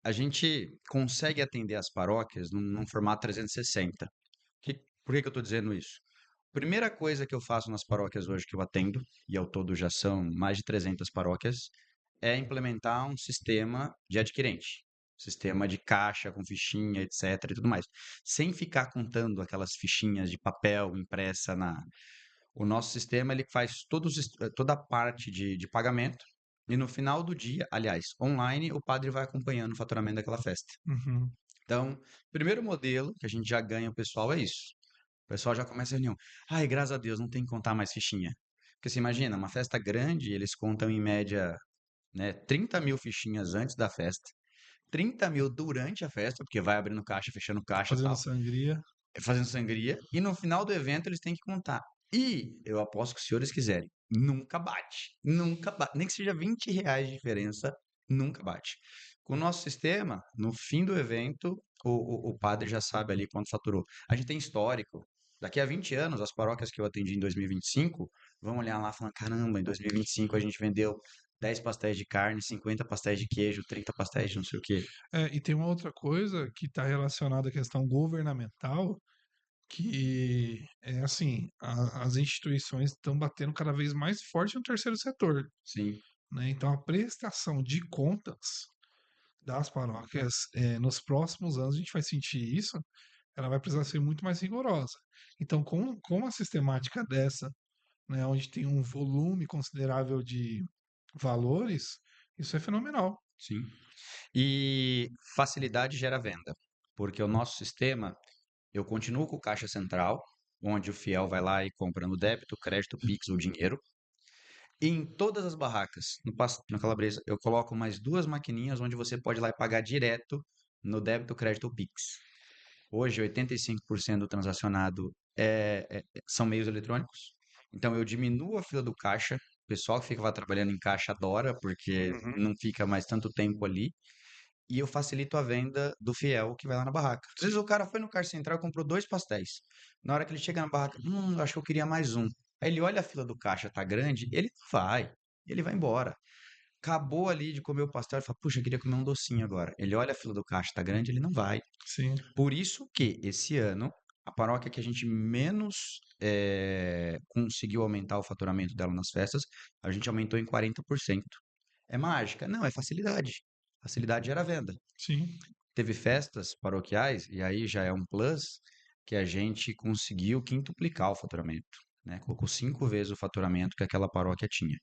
a gente consegue atender as paróquias num formato 360. Por que que eu estou dizendo isso? Primeira coisa que eu faço nas paróquias hoje que eu atendo, e ao todo já são mais de 300 paróquias, é implementar um sistema de adquirente. Sistema de caixa com fichinha, etc. e tudo mais. Sem ficar contando aquelas fichinhas de papel impressa na. O nosso sistema ele faz toda a parte de pagamento. E no final do dia, aliás, online, o padre vai acompanhando o faturamento daquela festa. Uhum. Então, primeiro modelo que a gente já ganha o pessoal é isso. O pessoal já começa a reunião. Ai, graças a Deus, não tem que contar mais fichinha. Porque você imagina, uma festa grande, eles contam em média, né, 30 mil fichinhas antes da festa, 30 mil durante a festa, porque vai abrindo caixa, fechando caixa e Fazendo tal, sangria. fazendo sangria, e no final do evento eles têm que contar. E eu aposto que, se os senhores quiserem, nunca bate. Nunca bate. Nem que seja R$ 20 de diferença, nunca bate. Com o nosso sistema, no fim do evento, o padre já sabe ali quanto faturou. A gente tem histórico. Daqui a 20 anos, as paróquias que eu atendi em 2025 vão olhar lá e falar: caramba, em 2025 a gente vendeu 10 pastéis de carne, 50 pastéis de queijo, 30 pastéis de não sei o quê. É, e tem uma outra coisa que está relacionada à questão governamental, que é assim, as instituições estão batendo cada vez mais forte no terceiro setor, Sim, né? Então a prestação de contas das paróquias, nos próximos anos a gente vai sentir isso, ela vai precisar ser muito mais rigorosa. Então, com uma sistemática dessa, né, onde tem um volume considerável de valores, isso é fenomenal. sim. E facilidade gera venda, porque o nosso sistema, eu continuo com o caixa central, onde o fiel vai lá e compra no débito, crédito, Pix ou dinheiro. E em todas as barracas, na Calabresa, eu coloco mais duas maquininhas onde você pode ir lá e pagar direto no débito, crédito ou Pix. Hoje, 85% do transacionado são meios eletrônicos. Então, eu diminuo a fila do caixa. O pessoal que fica trabalhando em caixa adora, porque Uhum. não fica mais tanto tempo ali. E eu facilito a venda do fiel que vai lá na barraca. Às vezes o cara foi no caixa central e comprou 2 pastéis. Na hora que ele chega na barraca, acho que eu queria mais um. Aí ele olha a fila do caixa, tá grande, ele vai embora. Acabou ali de comer o pastel, ele fala, puxa, eu queria comer um docinho agora. Ele olha a fila do caixa, tá grande, ele não vai. Sim. Por isso que esse ano, a paróquia que a gente menos conseguiu aumentar o faturamento dela nas festas, a gente aumentou em 40%. É mágica? Não, é facilidade. Facilidade gera venda. Sim. Teve festas paroquiais, e aí já é um plus, que a gente conseguiu quintuplicar o faturamento, né? Colocou 5 vezes o faturamento que aquela paróquia tinha.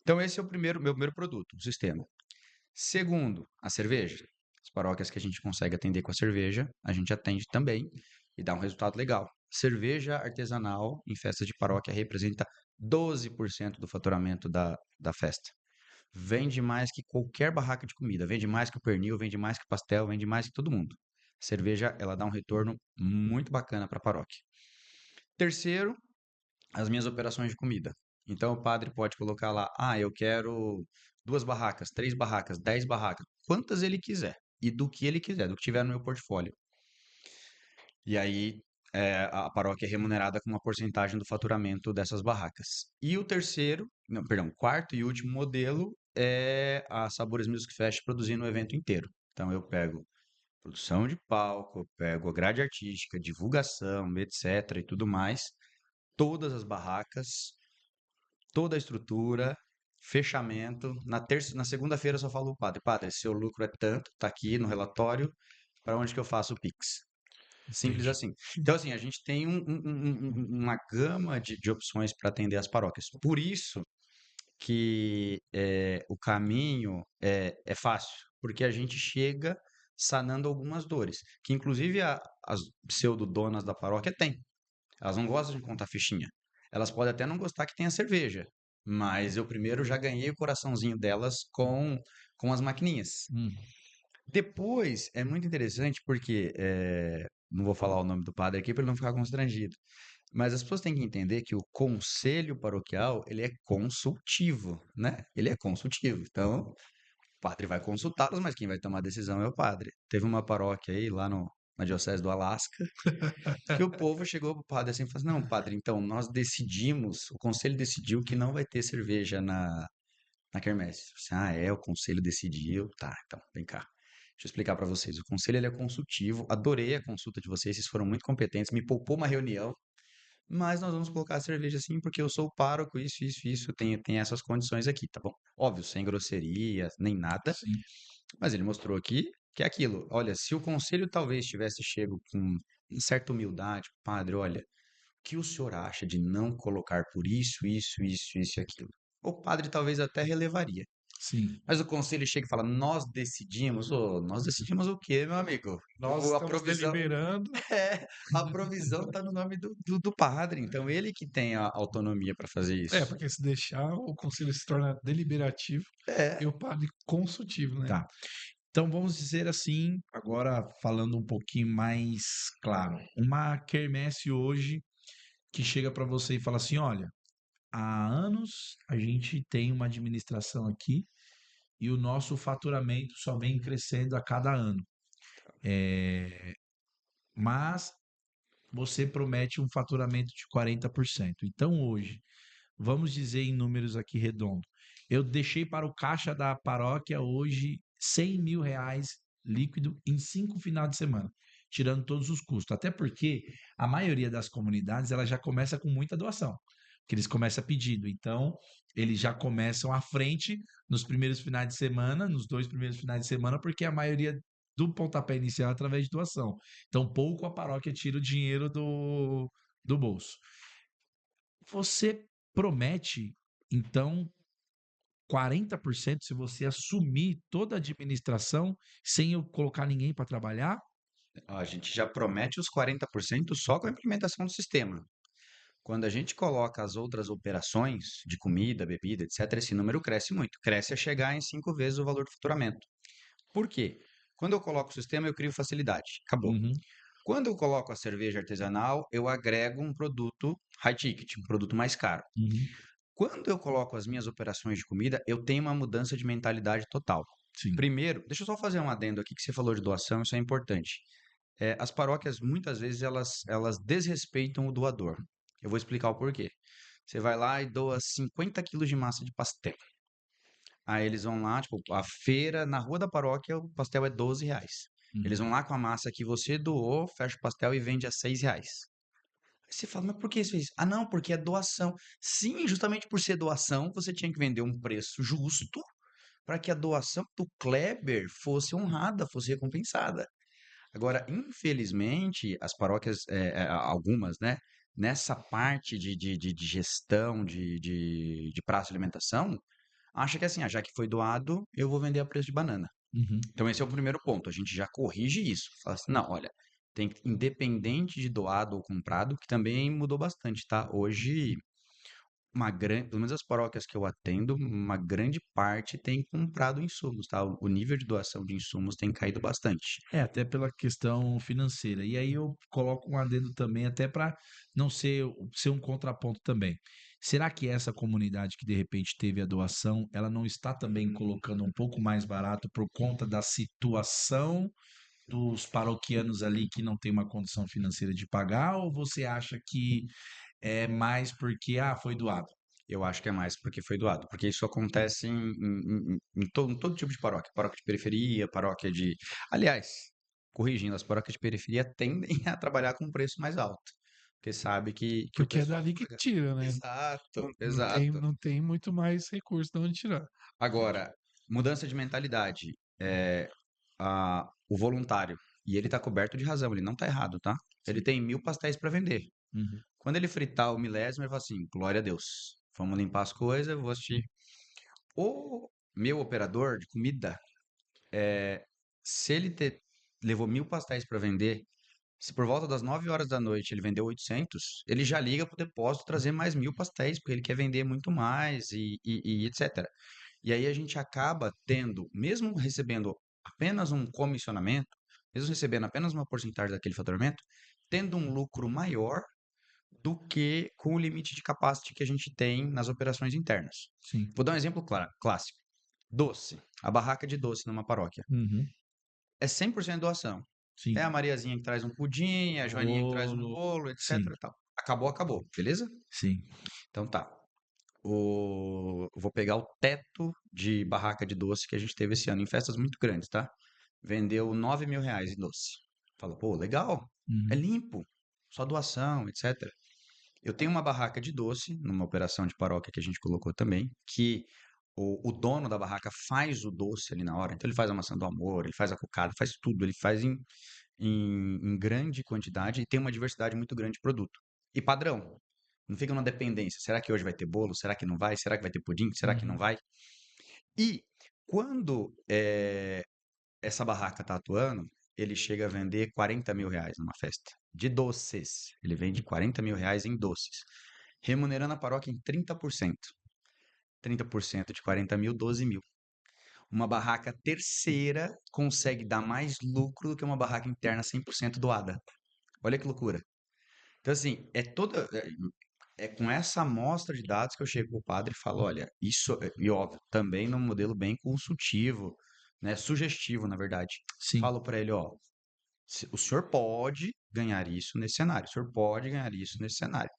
Então, esse é meu primeiro produto, o sistema. Segundo, a cerveja. As paróquias que a gente consegue atender com a cerveja, a gente atende também e dá um resultado legal. Cerveja artesanal em festas de paróquia representa 12% do faturamento da festa. Vende mais que qualquer barraca de comida, vende mais que o pernil, vende mais que o pastel, vende mais que todo mundo. Cerveja, ela dá um retorno muito bacana para a paróquia. Terceiro, as minhas operações de comida. Então o padre pode colocar lá, eu quero 2 barracas, 3 barracas, 10 barracas, quantas ele quiser e do que ele quiser, do que tiver no meu portfólio. E aí a paróquia é remunerada com uma porcentagem do faturamento dessas barracas. E o terceiro, não, perdão, quarto e último modelo é a Sabores Music Fest produzindo o evento inteiro. Então eu pego produção de palco, eu pego a grade artística, divulgação, etc. e tudo mais, todas as barracas, toda a estrutura, fechamento. Na segunda-feira eu só falo, padre, seu lucro é tanto, tá aqui no relatório, para onde que eu faço o Pix? Simples Entendi. assim. Então, assim, a gente tem uma gama de opções para atender as paróquias. Por isso que o caminho é fácil, porque a gente chega sanando algumas dores, que inclusive as pseudo-donas da paróquia têm. Elas não gostam de contar fichinha. Elas podem até não gostar que tenha cerveja, mas eu primeiro já ganhei o coraçãozinho delas com as maquininhas. Hum. Depois, é muito interessante porque, não vou falar o nome do padre aqui para ele não ficar constrangido, mas as pessoas têm que entender que o conselho paroquial, ele é consultivo, né? Ele é consultivo. Então, O padre vai consultá-los, mas quem vai tomar a decisão é o padre. Teve uma paróquia aí, lá no, na Diocese do Alasca, que o povo chegou pro padre assim e falou assim, não, padre, então, nós decidimos, o conselho decidiu que não vai ter cerveja na quermesse. Eu disse, ah, é, o conselho decidiu. Tá, então, vem cá. Deixa eu explicar para vocês. O conselho ele é consultivo. Adorei a consulta de vocês, vocês foram muito competentes. Me poupou uma reunião, mas nós vamos colocar a cerveja assim porque eu sou o pároco, isso. Tem essas condições aqui, tá bom? Óbvio, sem grosseria, nem nada. Sim. Mas ele mostrou aqui que é aquilo. Olha, se o conselho talvez tivesse chego com uma certa humildade, padre, olha, o que o senhor acha de não colocar por isso e aquilo? O padre talvez até relevaria. Sim. Mas o conselho chega e fala, nós decidimos. Ô, nós decidimos o quê, meu amigo? Nós A estamos provisão, deliberando. a provisão tá no nome do padre. Então, ele que tem a autonomia para fazer É, isso. porque se deixar, o conselho se torna deliberativo e É. o padre consultivo, né? Tá. Então vamos dizer assim, agora falando um pouquinho mais claro, uma quermesse hoje que chega para você e fala assim, olha, há anos a gente tem uma administração aqui e o nosso faturamento só vem crescendo a cada ano. Mas você promete um faturamento de 40%. Então hoje, vamos dizer em números aqui redondos, eu deixei para o caixa da paróquia hoje R$ 100.000 líquido em 5 finais de semana, tirando todos os custos. Até porque a maioria das comunidades ela já começa com muita doação, que eles começam pedindo. Então, eles já começam à frente nos primeiros finais de semana, nos 2 primeiros finais de semana, porque a maioria do pontapé inicial é através de doação. Então, pouco a paróquia tira o dinheiro do bolso. Você promete, então, 40% se você assumir toda a administração sem eu colocar ninguém para trabalhar? A gente já promete os 40% só com a implementação do sistema. Quando a gente coloca as outras operações de comida, bebida, etc., esse número cresce muito. Cresce a chegar em 5 vezes o valor do faturamento. Por quê? Quando eu coloco o sistema, eu crio facilidade. Acabou. Uhum, Quando eu coloco a cerveja artesanal, eu agrego um produto high ticket, um produto mais caro. uhum, Quando eu coloco as minhas operações de comida, eu tenho uma mudança de mentalidade total. sim. Primeiro, deixa eu só fazer um adendo aqui que você falou de doação, isso é importante. As paróquias, muitas vezes, elas desrespeitam o doador. Eu vou explicar o porquê. Você vai lá e doa 50 quilos de massa de pastel. Aí eles vão lá, tipo, a feira na rua da paróquia, o pastel é R$ 12. Eles Uhum. vão lá com a massa que você doou, fecha o pastel e vende a R$ 6. Aí você fala, mas por que isso? Ah, não, porque é doação. Sim, justamente por ser doação, você tinha que vender um preço justo para que a doação do Kleber fosse honrada, fosse recompensada. Agora, infelizmente, as paróquias, algumas, né, nessa parte de gestão de praça de alimentação, acha que assim, já que foi doado, eu vou vender a preço de banana. Uhum. Então, esse é o primeiro ponto. A gente já corrige isso. Fala assim, não, olha, independente de doado ou comprado, que também mudou bastante, tá? Hoje, pelo menos as paróquias que eu atendo, uma grande parte tem comprado insumos, tá? O nível de doação de insumos tem caído bastante. É, até pela questão financeira. E aí eu coloco um adendo também, até para não ser um contraponto também. Será que essa comunidade que de repente teve a doação, ela não está também colocando um pouco mais barato por conta da situação dos paroquianos ali que não tem uma condição financeira de pagar? Ou você acha que é mais porque, foi doado? Eu acho que é mais porque foi doado, porque isso acontece em todo tipo de paróquia. Paróquia de periferia, paróquia de. Aliás, corrigindo, as paróquias de periferia tendem a trabalhar com um preço mais alto, porque sabe que o Porque é pessoal dali que paga. tira, né? Exato, Não tem, exato. não tem muito mais recurso de onde tirar. Agora, mudança de mentalidade. O voluntário, e ele está coberto de razão, ele não está errado, tá? Ele Sim. tem 1.000 pastéis para vender. Uhum. Quando ele fritar o milésimo, ele fala assim: glória a Deus, vamos limpar as coisas, eu vou assistir. O meu operador de comida, se ele levou 1.000 pastéis para vender, se por volta das 9 horas da noite ele vendeu 800, ele já liga para o depósito trazer mais 1.000 pastéis, porque ele quer vender muito mais e etc. E aí a gente acaba tendo, mesmo recebendo apenas um comissionamento, mesmo recebendo apenas uma porcentagem daquele faturamento, tendo um lucro maior do que com o limite de capacity que a gente tem nas operações internas. Sim. Vou dar um exemplo clássico. Doce. A barraca de doce numa paróquia. Uhum. É 100% doação. É a Sim. Mariazinha que traz um pudim, é a Joaninha que traz um Bolo. bolo, etc Sim, e tal. Acabou, acabou. Beleza? sim. Então tá. Vou pegar o teto de barraca de doce que a gente teve esse ano em festas muito grandes, tá? Vendeu R$ 9.000 em doce. Fala, pô, legal. É Uhum. limpo. Só doação, etc. Eu tenho uma barraca de doce, numa operação de paróquia que a gente colocou também, que o dono da barraca faz o doce ali na hora. Então ele faz a maçã do amor, ele faz a cocada, faz tudo. Ele faz em grande quantidade e tem uma diversidade muito grande de produto. E padrão. Não fica numa dependência. Será que hoje vai ter bolo? Será que não vai? Será que vai ter pudim? Será que não Uhum. vai? E quando essa barraca está atuando, ele chega a vender R$ 40.000 numa festa. De doces. Ele vende R$ 40.000 em doces. Remunerando a paróquia em 30%. 30% de 40 mil, 12 mil. Uma barraca terceira consegue dar mais lucro do que uma barraca interna 100% doada. Olha que loucura. Então, assim, é com essa amostra de dados que eu chego para o padre e falo, olha, isso, e óbvio, também num modelo bem consultivo, né, sugestivo, na verdade. Sim. Falo para ele, ó, o senhor pode ganhar isso nesse cenário, o senhor pode ganhar isso nesse cenário.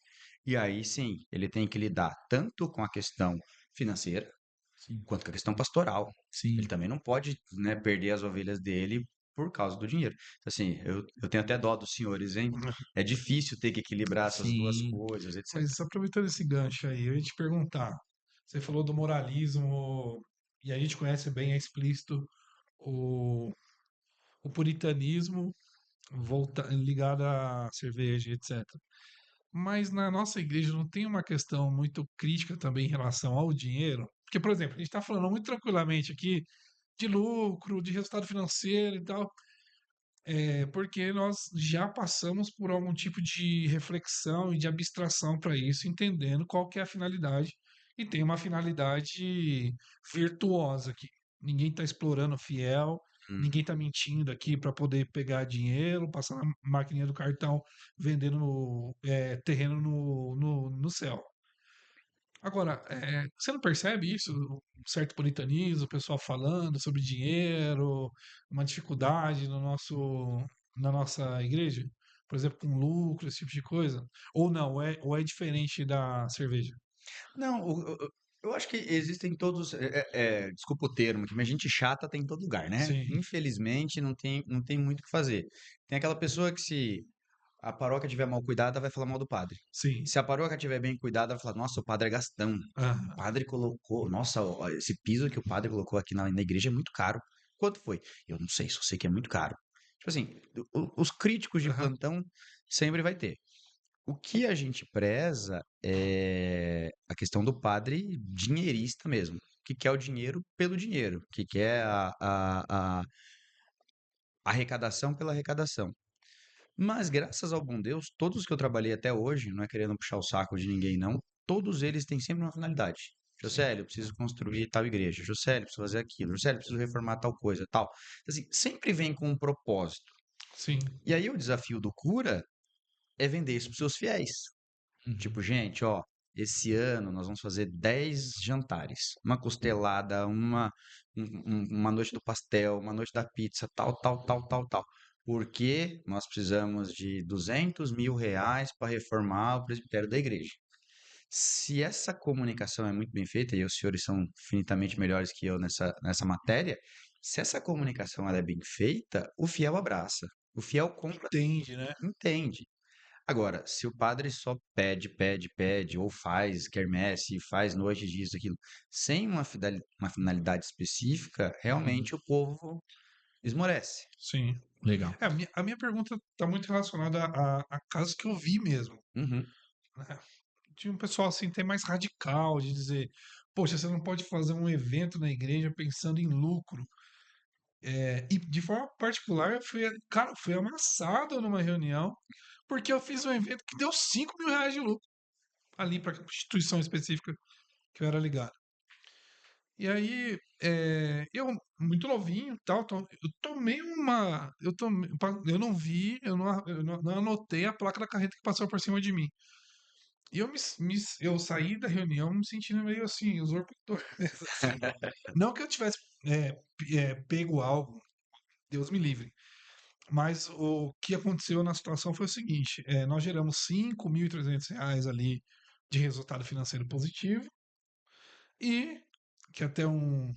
E aí, sim, ele tem que lidar tanto com a questão financeira, Sim. quanto com a questão pastoral. Ele Sim. também não pode, né, perder as ovelhas dele por causa do dinheiro. Então, assim, eu tenho até dó dos senhores, hein? É difícil ter que equilibrar essas duas Sim. coisas, etc. Mas aproveitando esse gancho aí, eu ia te perguntar. Você falou do moralismo, e a gente conhece bem, é explícito, o, o puritanismo ligado à cerveja, etc. Mas na nossa igreja não tem uma questão muito crítica também em relação ao dinheiro? Porque, por exemplo, a gente está falando muito tranquilamente aqui de lucro, de resultado financeiro e tal, porque nós já passamos por algum tipo de reflexão e de abstração para isso, entendendo qual que é a finalidade. E tem uma finalidade virtuosa aqui. Ninguém está explorando o fiel, Hum. ninguém está mentindo aqui para poder pegar dinheiro, passar na maquininha do cartão, vendendo terreno no céu. Agora, você não percebe isso? Um certo puritanismo, o pessoal falando sobre dinheiro, uma dificuldade na nossa igreja? Por exemplo, com lucro, esse tipo de coisa? Ou não, ou é diferente da cerveja? Não, eu acho que existem todos. Desculpa o termo, aqui, mas gente chata tem em todo lugar, né? Sim, Infelizmente, não tem muito o que fazer. Tem aquela pessoa que, se a paróquia tiver mal cuidada, vai falar mal do padre. sim. Se a paróquia tiver bem cuidada, vai falar: nossa, o padre é gastão. O Ah, padre colocou. Nossa, ó, esse piso que o padre colocou aqui na igreja é muito caro. Quanto foi? Eu não sei, só sei que é muito caro. Tipo assim, os críticos de aham, plantão sempre vai ter. O que a gente preza é a questão do padre dinheirista mesmo. O que que é o dinheiro pelo dinheiro? O que que é a arrecadação pela arrecadação? Mas, graças ao bom Deus, todos que eu trabalhei até hoje, não é querendo puxar o saco de ninguém, não, todos eles têm sempre uma finalidade. sim, Josélio, eu preciso construir tal igreja. Josélio, eu preciso fazer aquilo. Josélio, eu preciso reformar tal coisa, tal. Então, assim, sempre vem com um propósito. sim. E aí o desafio do cura é vender isso para os seus fiéis. Uhum. Tipo, gente, ó, esse ano nós vamos fazer 10 jantares. Uma costelada, uma noite do pastel, uma noite da pizza, tal, tal, tal, tal, tal. Porque nós precisamos de R$ 200.000 para reformar o presbitério da igreja. Se essa comunicação é muito bem feita, e os senhores são infinitamente melhores que eu nessa matéria, se essa comunicação ela é bem feita, o fiel abraça. O fiel compra, Entende, né? entende. Agora, se o padre só pede, pede, pede, ou faz quermesse, faz noite disso, aquilo, sem uma finalidade específica, Uhum, realmente o povo esmorece. sim. Legal. A minha pergunta está muito relacionada a casos que eu vi mesmo, Uhum. né? Tinha um pessoal assim, até mais radical, de dizer: poxa, você não pode fazer um evento na igreja pensando em lucro. E de forma particular, cara, fui amassado numa reunião, porque eu fiz um evento que deu R$ 5.000 de lucro ali para a instituição específica que eu era ligado. E aí, eu, muito novinho, tal, eu tomei uma. Eu não vi, eu não anotei a placa da carreta que passou por cima de mim. E eu saí da reunião me sentindo meio assim, usurpador mesmo, assim. Não que eu tivesse pego algo, Deus me livre. Mas o que aconteceu na situação foi o seguinte: nós geramos R$ 5.300 ali de resultado financeiro positivo, e que até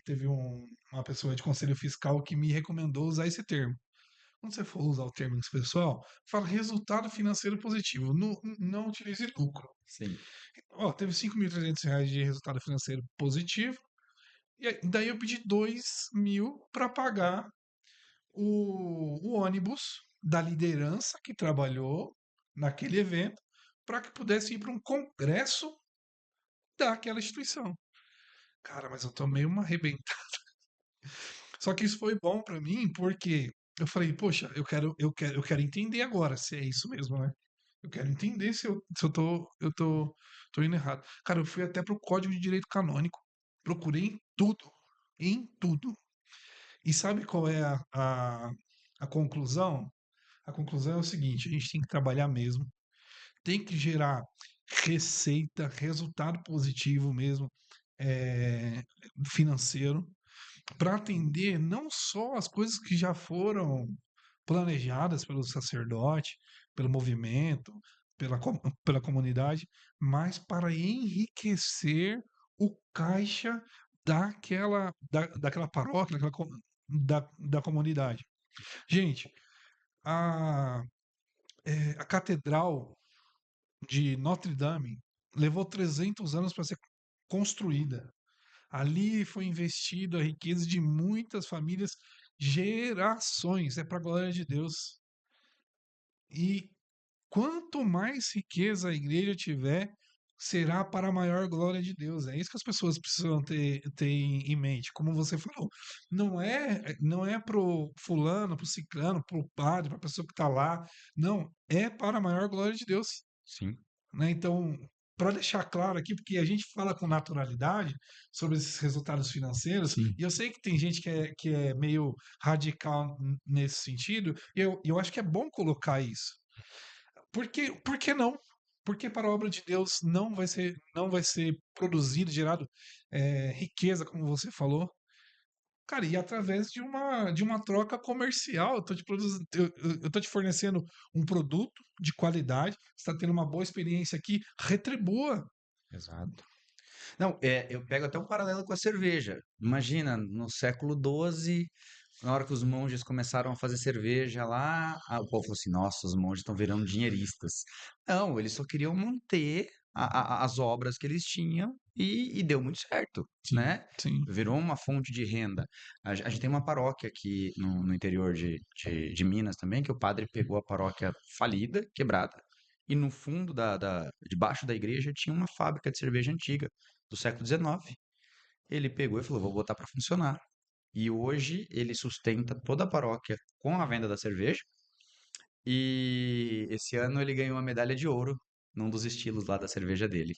teve uma pessoa de conselho fiscal que me recomendou usar esse termo. Quando você for usar o termo pessoal, fala resultado financeiro positivo, não utilize lucro. Sim. Ó, teve R$ 5.300 de resultado financeiro positivo, e daí eu pedi 2.000 para pagar o ônibus da liderança que trabalhou naquele evento, para que pudesse ir para um congresso daquela instituição. Cara, mas eu tomei uma arrebentada. Só que isso foi bom para mim, porque eu falei, poxa, eu quero entender agora se é isso mesmo, né? Eu quero entender se eu tô indo errado. Cara, eu fui até pro Código de Direito Canônico, procurei em tudo. E sabe qual é a conclusão? A conclusão é o seguinte: a gente tem que trabalhar mesmo, tem que gerar receita, resultado positivo mesmo, eh, financeiro, para atender não só as coisas que já foram planejadas pelo sacerdote, pelo movimento, pela comunidade, mas para enriquecer o caixa daquela paróquia, da comunidade. Gente, a, a Catedral de Notre Dame levou 300 anos para ser construída. Ali foi investido a riqueza de muitas famílias, gerações, é para a glória de Deus. E quanto mais riqueza a igreja tiver, será para a maior glória de Deus. É isso que as pessoas precisam ter em mente. Como você falou, não é pro fulano, pro ciclano, pro padre, para a pessoa que está lá. Não, é para a maior glória de Deus, Sim. né? Então, para deixar claro aqui, porque a gente fala com naturalidade sobre esses resultados financeiros, Sim. e eu sei que tem gente que é meio radical nesse sentido, e eu acho que é bom colocar isso. Por que não? Porque para a obra de Deus não vai ser produzido, gerado riqueza, como você falou. Cara, e através de uma troca comercial, eu tô te fornecendo um produto de qualidade, você está tendo uma boa experiência aqui, retribua. Exato. Não, eu pego até um paralelo com a cerveja. Imagina, no século XII, na hora que os monges começaram a fazer cerveja lá, o povo falou assim: nossa, os monges estão virando dinheiristas. Não, eles só queriam manter as obras que eles tinham e deu muito certo, Sim, né? sim. Virou uma fonte de renda. A gente tem uma paróquia aqui no interior de Minas também, que o padre pegou a paróquia falida, quebrada, e no fundo debaixo da igreja tinha uma fábrica de cerveja antiga, do século XIX. Ele pegou e falou: vou botar para funcionar. E hoje ele sustenta toda a paróquia com a venda da cerveja. E esse ano ele ganhou uma medalha de ouro num dos estilos lá da cerveja dele.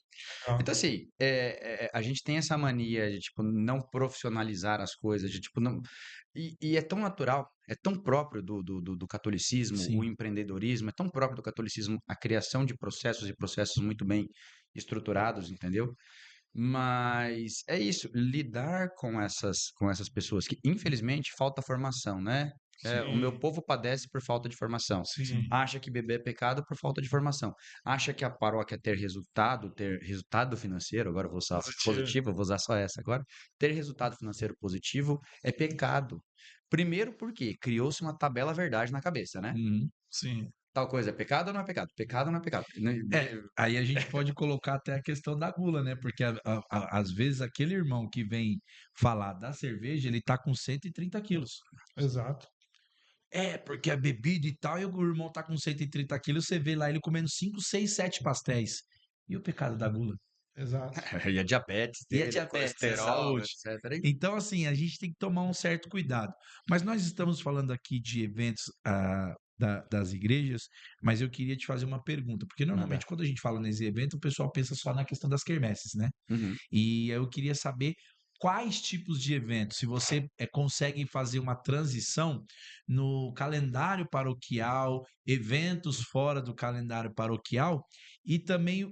Legal. Então, assim, a gente tem essa mania de, tipo, não profissionalizar as coisas, de, tipo, não... E é tão natural, é tão próprio do catolicismo, o Sim. empreendedorismo, é tão próprio do catolicismo a criação de processos e processos muito bem estruturados, entendeu? Mas é isso, lidar com essas pessoas que, infelizmente, falta formação, né? O meu Sim, povo padece por falta de formação. sim. Acha que beber é pecado por falta de formação. Acha que a paróquia ter resultado financeiro, agora eu vou usar Positivo. positivo, eu vou usar só essa agora. Ter resultado financeiro positivo é pecado. Primeiro porque criou-se uma tabela verdade na cabeça, né? Uhum. Sim. Tal coisa é pecado ou não é pecado? Pecado ou não é pecado? Aí a gente pode colocar até a questão da gula, né? Porque às vezes aquele irmão que vem falar da cerveja, ele tá com 130 quilos. Exato. É, porque a bebida e tal, e o irmão tá com 130 quilos, você vê lá ele comendo 5, 6, 7 pastéis. E o pecado da gula? Exato. E a diabetes E a dele, o diabetes, a colesterol, saúde. etc. Então, assim, a gente tem que tomar um certo cuidado. Mas nós estamos falando aqui de eventos das igrejas, mas eu queria te fazer uma pergunta, porque Manda. normalmente quando a gente fala nesse evento, o pessoal pensa só na questão das quermesses, né? Uhum. E eu queria saber quais tipos de eventos, se você consegue fazer uma transição no calendário paroquial, eventos fora do calendário paroquial e também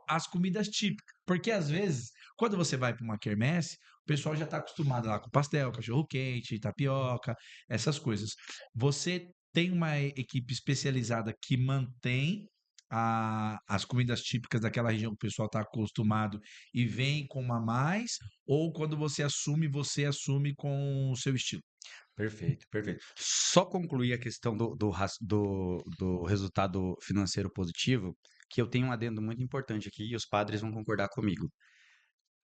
as comidas típicas. Porque às vezes, quando você vai para uma quermesse, o pessoal já está acostumado lá com pastel, cachorro-quente, tapioca, essas coisas. Você tem uma equipe especializada que mantém as comidas típicas daquela região que o pessoal está acostumado e vem com uma a mais, ou quando você assume com o seu estilo? Perfeito, perfeito. Só concluir a questão do resultado financeiro positivo, que eu tenho um adendo muito importante aqui e os padres vão concordar comigo.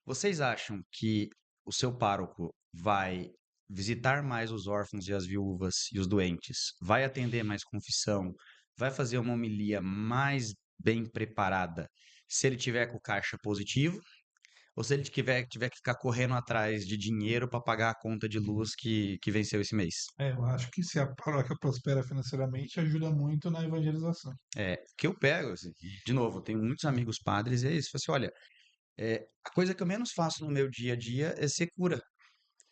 Vocês acham que o seu pároco vai visitar mais os órfãos e as viúvas e os doentes, vai atender mais confissão, vai fazer uma homilia mais bem preparada se ele tiver com o caixa positivo? Ou se ele tiver que ficar correndo atrás de dinheiro para pagar a conta de luz que venceu esse mês? Eu acho que se a paróquia prospera financeiramente, ajuda muito na evangelização. É, que eu pego, assim, de novo, eu tenho muitos amigos padres e é isso. Falo assim, olha, a coisa que eu menos faço no meu dia a dia é ser cura.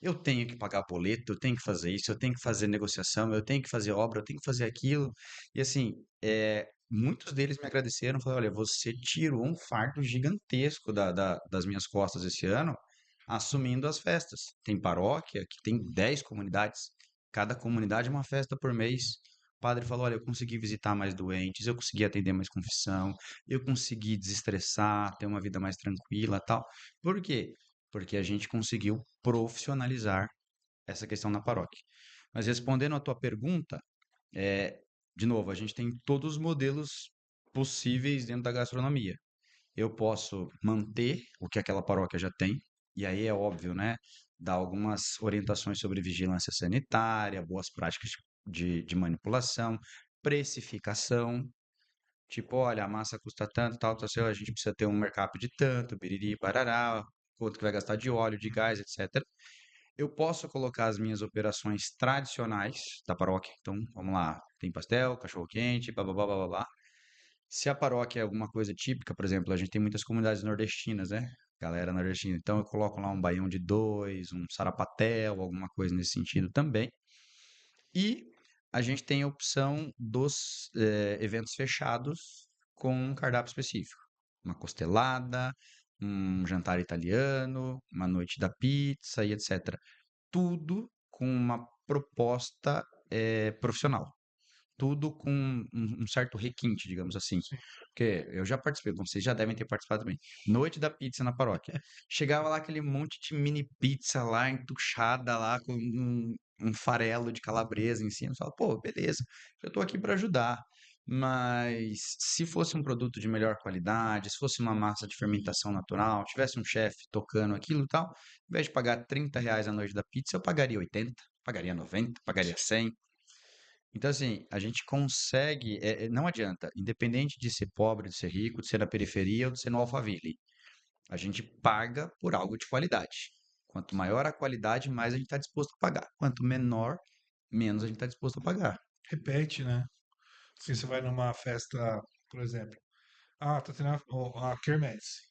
Eu tenho que pagar boleto, eu tenho que fazer isso, eu tenho que fazer negociação, eu tenho que fazer obra, eu tenho que fazer aquilo. E assim, muitos deles me agradeceram, falaram, olha, você tirou um fardo gigantesco das minhas costas esse ano, assumindo as festas. Tem paróquia que tem 10 comunidades, cada comunidade é uma festa por mês. O padre falou, olha, eu consegui visitar mais doentes, eu consegui atender mais confissão, eu consegui desestressar, ter uma vida mais tranquila, tal. Por quê? Porque a gente conseguiu profissionalizar essa questão na paróquia. Mas respondendo à tua pergunta, é, de novo, a gente tem todos os modelos possíveis dentro da gastronomia. Eu posso manter o que aquela paróquia já tem, e aí é óbvio, né? Dar algumas orientações sobre vigilância sanitária, boas práticas de manipulação, precificação. Tipo, olha, a massa custa tanto, tal, tal, a gente precisa ter um markup de tanto, biriri, barará, quanto que vai gastar de óleo, de gás, etc. Eu posso colocar as minhas operações tradicionais da paróquia. Então, vamos lá, tem pastel, cachorro-quente, blá, blá, blá, blá, blá, blá. Se a paróquia é alguma coisa típica, por exemplo, a gente tem muitas comunidades nordestinas, né? Galera nordestina. Então, eu coloco lá um baião de dois, um sarapatel, alguma coisa nesse sentido também. E a gente tem a opção dos eventos fechados com um cardápio específico. Uma costelada, um jantar italiano, uma noite da pizza e etc. Tudo com uma proposta profissional. Tudo com um certo requinte, digamos assim. Sim. Porque eu já participei, como vocês já devem ter participado também. Noite da pizza na paróquia. Chegava lá aquele monte de mini pizza lá, entuchada lá, com um farelo de calabresa em cima. Você fala, pô, beleza, eu tô aqui para ajudar. Mas se fosse um produto de melhor qualidade, se fosse uma massa de fermentação natural, tivesse um chefe tocando aquilo e tal, ao invés de pagar R$ 30 a noite da pizza, eu pagaria 80, pagaria 90, pagaria 100. Então, assim, a gente consegue, não adianta, independente de ser pobre, de ser rico, de ser na periferia ou de ser no Alphaville, a gente paga por algo de qualidade. Quanto maior a qualidade, mais a gente está disposto a pagar. Quanto menor, menos a gente está disposto a pagar. Repete, né? Se você vai numa festa, por exemplo, tá tendo a quermesse.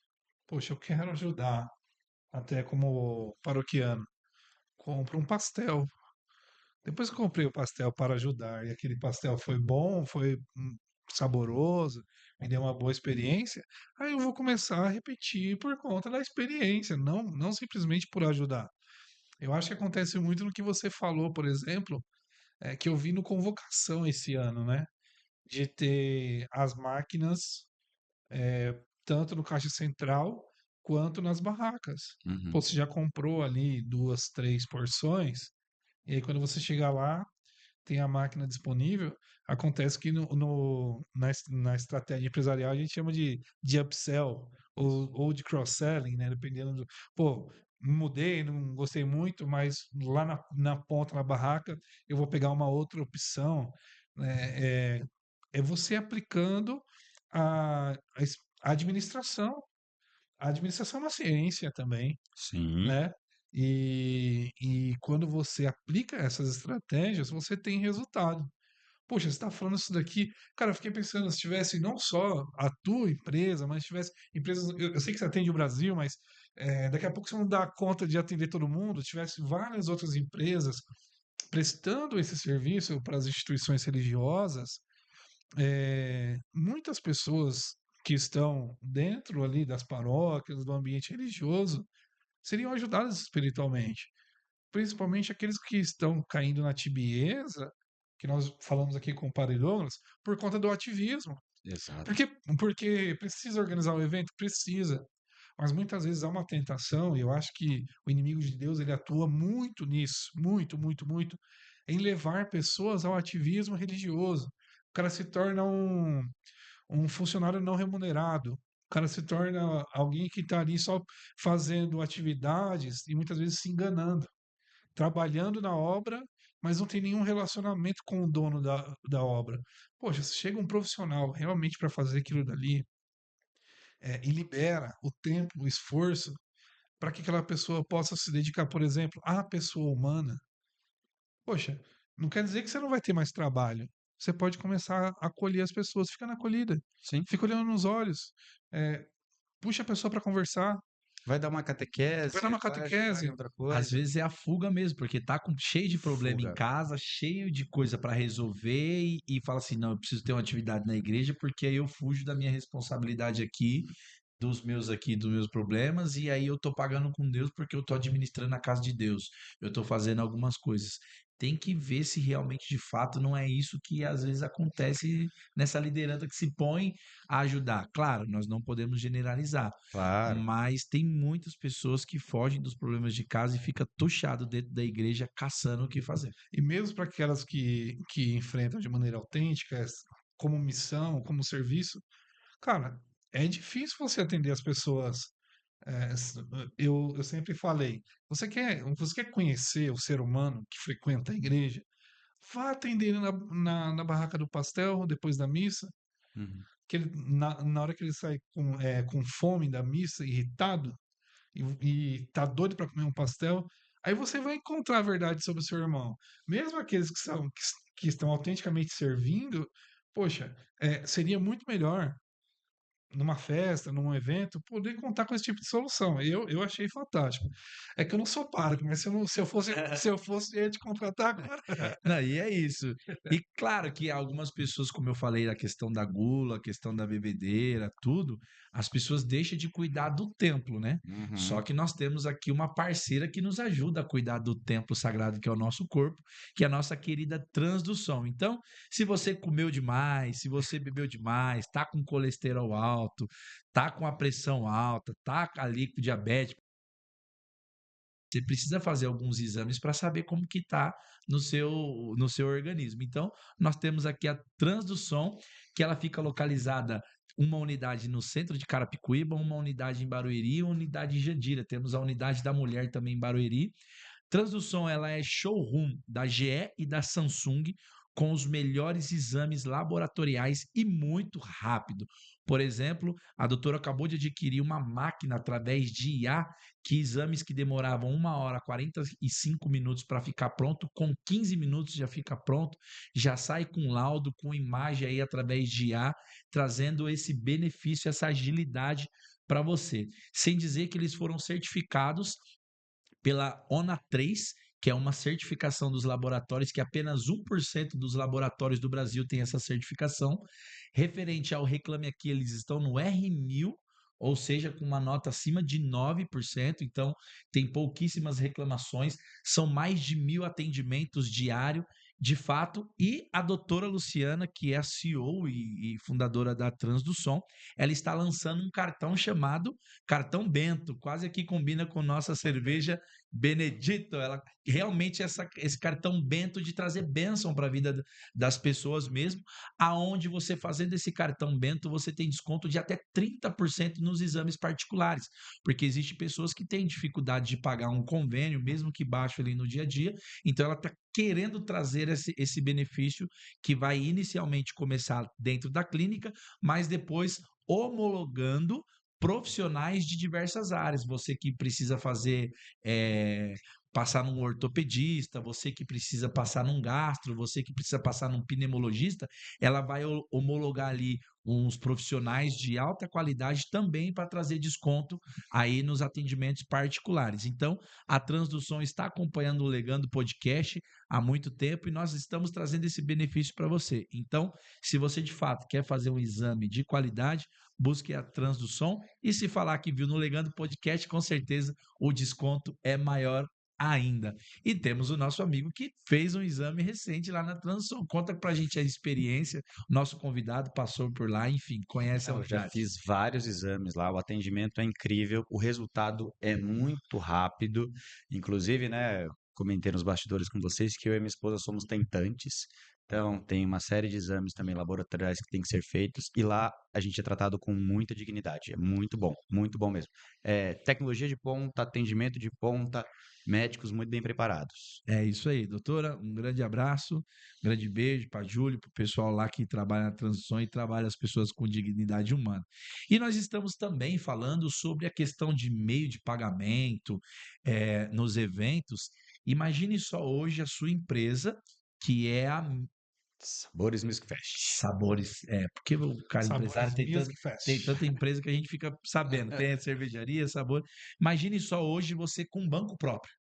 Poxa, eu quero ajudar, até como paroquiano. Compro um pastel. Depois que eu comprei o pastel para ajudar e aquele pastel foi bom, foi saboroso, me deu uma boa experiência, aí eu vou começar a repetir por conta da experiência, não simplesmente por ajudar. Eu acho que acontece muito no que você falou, por exemplo, que eu vi no Convocação esse ano, né? De ter as máquinas tanto no caixa central quanto nas barracas. Uhum. Pô, você já comprou ali duas, três porções, e aí quando você chegar lá, tem a máquina disponível. Acontece que na estratégia empresarial a gente chama de upsell ou de cross-selling, né? Dependendo do. Pô, mudei, não gostei muito, mas lá na ponta, na barraca, eu vou pegar uma outra opção. Né? É você aplicando a administração. A administração é uma ciência também, Sim, né? E quando você aplica essas estratégias, você tem resultado. Poxa, você está falando isso daqui. Cara, eu fiquei pensando, se tivesse não só a tua empresa, mas tivesse empresas. Eu sei que você atende o Brasil, mas daqui a pouco você não dá conta de atender todo mundo. Tivesse várias outras empresas prestando esse serviço para as instituições religiosas, muitas pessoas que estão dentro ali das paróquias, do ambiente religioso, seriam ajudadas espiritualmente. Principalmente aqueles que estão caindo na tibieza, que nós falamos aqui com o Padre Douglas, por conta do ativismo. Exato. Porque precisa organizar o evento? Precisa. Mas muitas vezes há uma tentação, e eu acho que o inimigo de Deus ele atua muito nisso, muito, muito, muito, em levar pessoas ao ativismo religioso. O cara se torna um funcionário não remunerado. O cara se torna alguém que está ali só fazendo atividades e muitas vezes se enganando, trabalhando na obra, mas não tem nenhum relacionamento com o dono da obra. Poxa, se chega um profissional realmente para fazer aquilo dali, e libera o tempo, o esforço, para que aquela pessoa possa se dedicar, por exemplo, à pessoa humana, poxa, não quer dizer que você não vai ter mais trabalho. Você pode começar a acolher as pessoas, fica na acolhida, Sim. fica olhando nos olhos, eh, puxa a pessoa para conversar, Vai dar uma vai catequese, dar uma vai ajudar em catequese, outra Às coisa. vezes é a fuga mesmo, porque tá cheio de problema em Fuga. casa, cheio de coisa para resolver e fala assim: não, eu preciso ter uma atividade na igreja porque aí eu fujo da minha responsabilidade aqui, dos meus problemas, e aí eu tô pagando com Deus porque eu tô administrando a casa de Deus. Eu tô fazendo algumas coisas. Tem que ver se realmente de fato não é isso que às vezes acontece nessa liderança que se põe a ajudar. Claro, nós não podemos generalizar, Claro. mas tem muitas pessoas que fogem dos problemas de casa e fica tuchado dentro da igreja caçando o que fazer. e mesmo para aquelas que enfrentam de maneira autêntica, como missão, como serviço, cara, é difícil você atender as pessoas. Eu sempre falei, você quer conhecer o ser humano que frequenta a igreja? Vá atender ele na barraca do pastel depois da missa, Uhum. que na hora que ele sai com fome da missa, irritado, e tá doido para comer um pastel, aí você vai encontrar a verdade sobre o seu irmão. Mesmo aqueles que estão autenticamente servindo, poxa, seria muito melhor numa festa, num evento, poder contar com esse tipo de solução. Eu achei fantástico. É que eu não sou pároco, mas se eu fosse, eu ia te contratar agora. Não, e é isso. E claro que algumas pessoas, como eu falei, a questão da gula, a questão da bebedeira, tudo, as pessoas deixam de cuidar do templo, né? Só Uhum. que nós temos aqui uma parceira que nos ajuda a cuidar do templo sagrado, que é o nosso corpo, que é a nossa querida transdução. Então, se você comeu demais, se você bebeu demais, tá com colesterol alto, tá com a pressão alta, tá ali com diabetes, você precisa fazer alguns exames para saber como que está no seu organismo. Então, nós temos aqui a transdução, que ela fica localizada uma unidade no centro de Carapicuíba, uma unidade em Barueri e uma unidade em Jandira. Temos a unidade da mulher também em Barueri. Transdução, ela é showroom da GE e da Samsung, com os melhores exames laboratoriais e muito rápido. Por exemplo, a doutora acabou de adquirir uma máquina através de IA, que exames que demoravam 1 hora, 45 minutos para ficar pronto, com 15 minutos já fica pronto, já sai com laudo, com imagem aí através de IA, trazendo esse benefício, essa agilidade para você. Sem dizer que eles foram certificados pela ONA3, que é uma certificação dos laboratórios, que apenas 1% dos laboratórios do Brasil tem essa certificação. Referente ao Reclame Aqui, eles estão no R1000, ou seja, com uma nota acima de 9%, então tem pouquíssimas reclamações, são mais de 1.000 atendimentos diários, de fato, e a doutora Luciana, que é a CEO e fundadora da Transdução, ela está lançando um cartão chamado Cartão Bento, quase que combina com nossa cerveja Benedito. Ela realmente esse cartão Bento de trazer bênção para a vida das pessoas mesmo, aonde você fazendo esse cartão Bento, você tem desconto de até 30% nos exames particulares, porque existe pessoas que têm dificuldade de pagar um convênio, mesmo que baixo ali no dia a dia, então ela está querendo trazer esse benefício que vai inicialmente começar dentro da clínica, mas depois homologando profissionais de diversas áreas. Você que precisa fazer passar num ortopedista, você que precisa passar num gastro, você que precisa passar num pneumologista, ela vai homologar ali uns profissionais de alta qualidade também para trazer desconto aí nos atendimentos particulares. Então, a Transdução está acompanhando o Legando Podcast há muito tempo e nós estamos trazendo esse benefício para você. Então, se você de fato quer fazer um exame de qualidade, busque a Transdução e se falar que viu no Legando Podcast, com certeza o desconto é maior ainda. E temos o nosso amigo que fez um exame recente lá na Transdução. Conta pra gente a experiência. Nosso convidado passou por lá, enfim, conhece a Eu já unidade. fiz vários exames lá, o atendimento é incrível, o resultado é muito rápido. Inclusive, né, comentei nos bastidores com vocês que eu e minha esposa somos tentantes. Então, tem uma série de exames também laboratoriais que tem que ser feitos. E lá a gente é tratado com muita dignidade. É muito bom mesmo. É, tecnologia de ponta, atendimento de ponta, médicos muito bem preparados. É isso aí, doutora. Um grande abraço, um grande beijo para Júlio, para o pessoal lá que trabalha na transição e trabalha as pessoas com dignidade humana. E nós estamos também falando sobre a questão de meio de pagamento nos eventos. Imagine só hoje a sua empresa, que é a Sabores Music Fest. Sabores. Porque o cara empresário Sabores Music tem Fest. tanta empresa que a gente fica sabendo. Tem a cervejaria, sabor. Imagine só hoje você com um banco próprio.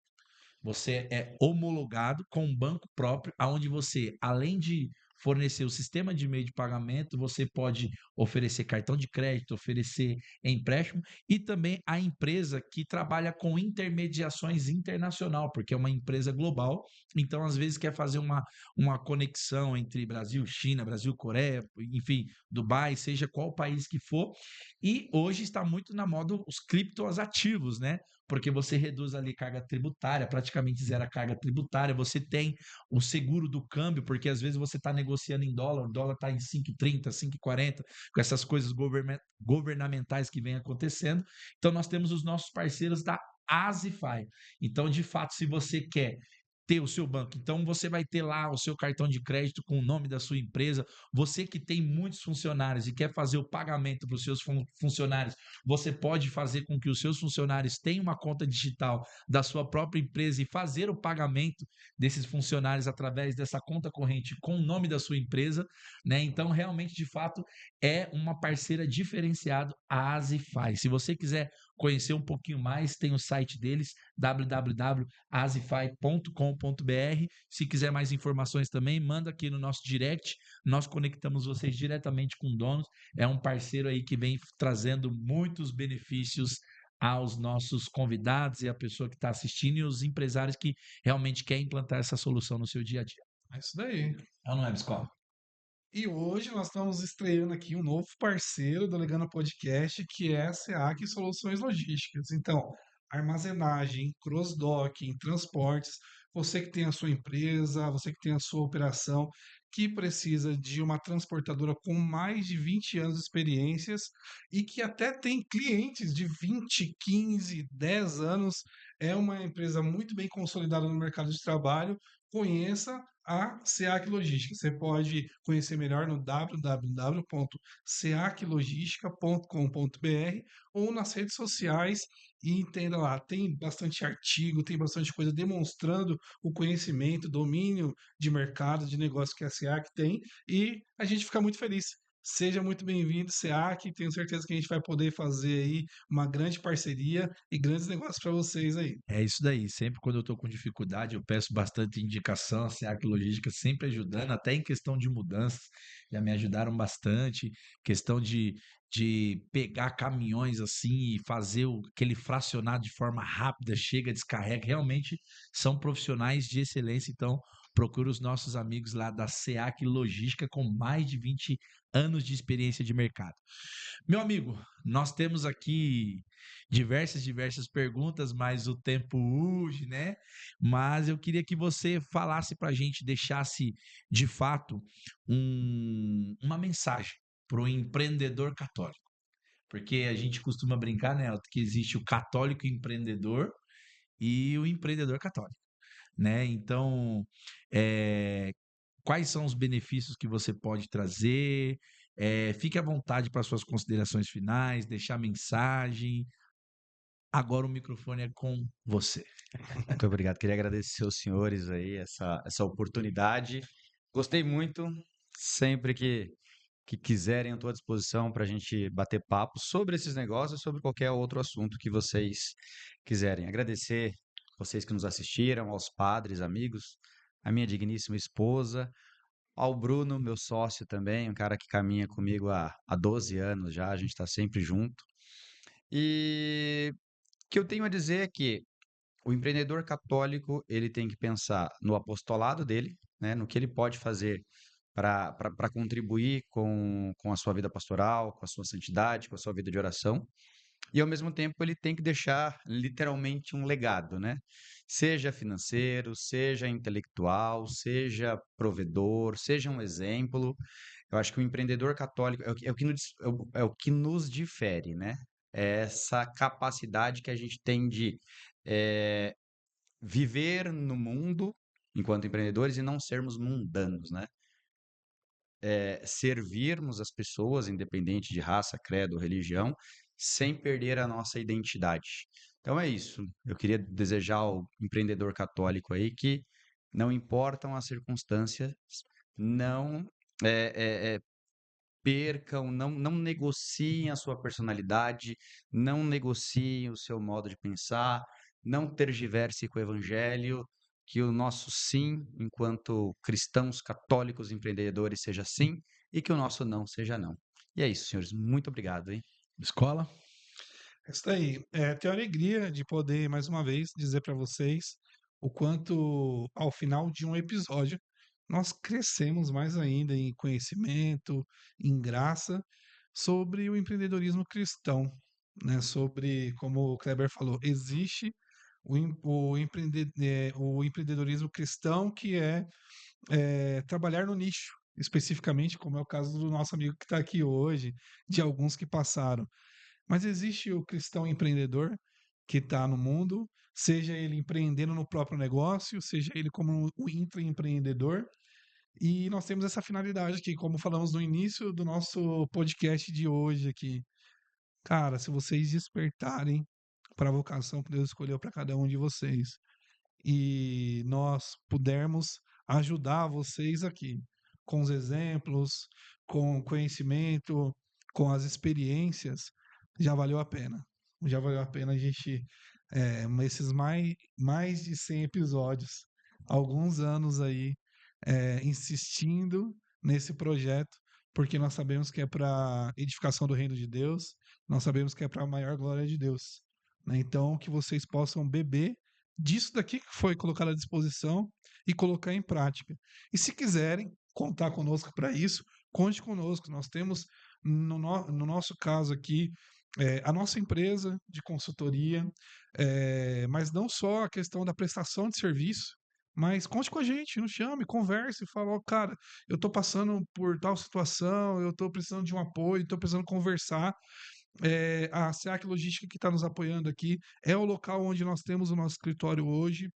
Você é homologado com um banco próprio, aonde você, além de fornecer o sistema de meio de pagamento, você pode oferecer cartão de crédito, oferecer empréstimo e também a empresa que trabalha com intermediações internacional, porque é uma empresa global, então às vezes quer fazer uma conexão entre Brasil, China, Brasil, Coreia, enfim, Dubai, seja qual país que for. E hoje está muito na moda os criptoativos, né? Porque você reduz ali carga tributária, praticamente zero a carga tributária, você tem o seguro do câmbio, porque às vezes você está negociando em dólar, o dólar está em 5,30, 5,40, com essas coisas governamentais que vem acontecendo. Então nós temos os nossos parceiros da Asify. Então, de fato, se você quer ter o seu banco. Então, você vai ter lá o seu cartão de crédito com o nome da sua empresa. Você que tem muitos funcionários e quer fazer o pagamento para os seus funcionários, você pode fazer com que os seus funcionários tenham uma conta digital da sua própria empresa e fazer o pagamento desses funcionários através dessa conta corrente com o nome da sua empresa, né? Então, realmente, de fato, é uma parceira diferenciada, a Asify. Se você quiser conhecer um pouquinho mais, tem o site deles, www.asify.com.br. Se quiser mais informações também, manda aqui no nosso direct, nós conectamos vocês diretamente com donos. É um parceiro aí que vem trazendo muitos benefícios aos nossos convidados e a pessoa que está assistindo e os empresários que realmente querem implantar essa solução no seu dia a dia. É isso daí. É ou não é, Biscola? E hoje nós estamos estreando aqui um novo parceiro do Legana Podcast, que é a SEAC Soluções Logísticas. Então, armazenagem, cross-docking, transportes, você que tem a sua empresa, você que tem a sua operação, que precisa de uma transportadora com mais de 20 anos de experiências e que até tem clientes de 20, 15, 10 anos, é uma empresa muito bem consolidada no mercado de trabalho. Conheça a SEAC Logística. Você pode conhecer melhor no www.seaclogistica.com.br ou nas redes sociais e entenda lá. Tem bastante artigo, tem bastante coisa demonstrando o conhecimento, domínio de mercado, de negócio que a SEAC tem e a gente fica muito feliz. Seja muito bem-vindo, SEAC. Tenho certeza que a gente vai poder fazer aí uma grande parceria e grandes negócios para vocês aí. É isso daí. Sempre quando eu estou com dificuldade, eu peço bastante indicação, a SEAC Logística sempre ajudando, até em questão de mudanças, já me ajudaram bastante. Questão de pegar caminhões assim e fazer aquele fracionado de forma rápida, chega, descarrega. Realmente são profissionais de excelência. Então, procure os nossos amigos lá da SEAC Logística com mais de 20 anos de experiência de mercado. Meu amigo, nós temos aqui diversas perguntas, mas o tempo urge, né? Mas eu queria que você falasse para a gente, deixasse de fato uma mensagem para o empreendedor católico. Porque a gente costuma brincar, né, Elton, que existe o católico empreendedor e o empreendedor católico, né? Então, eh, quais são os benefícios que você pode trazer? Fique à vontade para suas considerações finais, deixar mensagem, Agora o microfone é com você. Muito obrigado. Queria agradecer aos senhores aí essa oportunidade. Gostei muito. Sempre que quiserem, eu estou à disposição para a gente bater papo sobre esses negócios, sobre qualquer outro assunto que vocês quiserem. Agradecer vocês que nos assistiram, aos padres, amigos, a minha digníssima esposa, ao Bruno, meu sócio também, um cara que caminha comigo há 12 anos já, a gente está sempre junto. E o que eu tenho a dizer é que o empreendedor católico, ele tem que pensar no apostolado dele, né, no que ele pode fazer para contribuir com a sua vida pastoral, com a sua santidade, com a sua vida de oração. E, ao mesmo tempo, ele tem que deixar literalmente um legado, né? Seja financeiro, seja intelectual, seja provedor, seja um exemplo. Eu acho que o empreendedor católico é o que nos difere, né? É essa capacidade que a gente tem de eh, viver no mundo enquanto empreendedores e não sermos mundanos, né? Servirmos as pessoas, independente de raça, credo, religião, sem perder a nossa identidade. Então é isso. Eu queria desejar ao empreendedor católico aí que não importam as circunstâncias, não percam, não negociem a sua personalidade, não negociem o seu modo de pensar, não tergiverse com o evangelho, que o nosso sim, enquanto cristãos católicos empreendedores, seja sim, e que o nosso não seja não. E é isso, senhores. Muito obrigado, hein? Escola? É isso aí. Tenho a alegria de poder, mais uma vez, dizer para vocês o quanto, ao final de um episódio, nós crescemos mais ainda em conhecimento, em graça, sobre o empreendedorismo cristão, né? Sobre, como o Kleber falou, existe o empreendedorismo cristão que trabalhar no nicho, especificamente, como é o caso do nosso amigo que está aqui hoje, de alguns que passaram. Mas existe o cristão empreendedor que está no mundo, seja ele empreendendo no próprio negócio, seja ele como um intraempreendedor. E nós temos essa finalidade aqui, como falamos no início do nosso podcast de hoje aqui. Cara, se vocês despertarem para a vocação que Deus escolheu para cada um de vocês e nós pudermos ajudar vocês aqui com os exemplos, com o conhecimento, com as experiências, já valeu a pena. Já valeu a pena a gente, esses mais de 100 episódios, alguns anos aí, insistindo nesse projeto, porque nós sabemos que é para edificação do reino de Deus, nós sabemos que é para a maior glória de Deus, né? Então, que vocês possam beber disso daqui que foi colocado à disposição e colocar em prática. E se quiserem contar conosco para isso, conte conosco. Nós temos, no nosso caso aqui, a nossa empresa de consultoria, mas não só a questão da prestação de serviço, mas conte com a gente, nos chame, converse, fala, ó, cara, eu estou passando por tal situação, eu estou precisando de um apoio, estou precisando conversar. A SEAC Logística que está nos apoiando aqui é o local onde nós temos o nosso escritório hoje,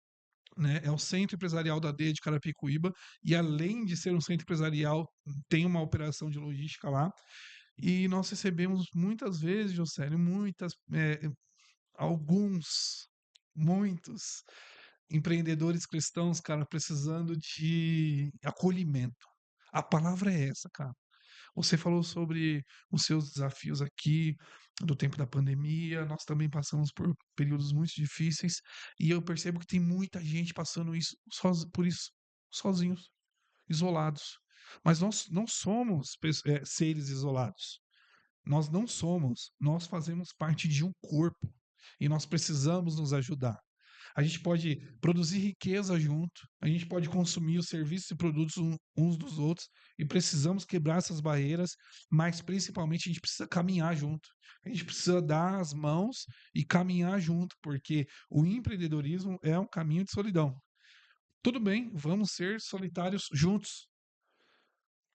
né? É o Centro Empresarial da DEA de Carapicuíba, e além de ser um centro empresarial, tem uma operação de logística lá. E nós recebemos muitas vezes, Josélio, alguns, muitos empreendedores cristãos, cara, precisando de acolhimento. A palavra é essa, cara. Você falou sobre os seus desafios aqui, do tempo da pandemia. Nós também passamos por períodos muito difíceis e eu percebo que tem muita gente passando por isso sozinhos, isolados. Mas nós não somos seres isolados. Nós não somos. Nós fazemos parte de um corpo e nós precisamos nos ajudar. A gente pode produzir riqueza junto, a gente pode consumir os serviços e produtos uns dos outros e precisamos quebrar essas barreiras, mas principalmente a gente precisa caminhar junto. A gente precisa dar as mãos e caminhar junto, porque o empreendedorismo é um caminho de solidão. Tudo bem, vamos ser solitários juntos.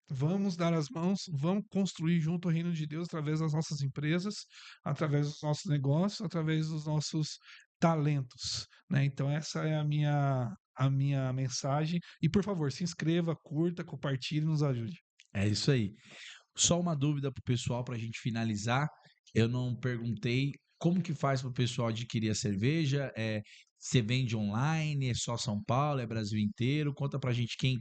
Vamos dar as mãos, vamos construir junto o reino de Deus através das nossas empresas, através dos nossos negócios, através dos nossos talentos, né? Então essa é a minha mensagem e por favor, se inscreva, curta, compartilhe e nos ajude. É isso aí. Só uma dúvida pro pessoal para a gente finalizar. Eu não perguntei Como que faz para o pessoal adquirir a cerveja? Você vende online? É só São Paulo? É Brasil inteiro? Conta pra gente quem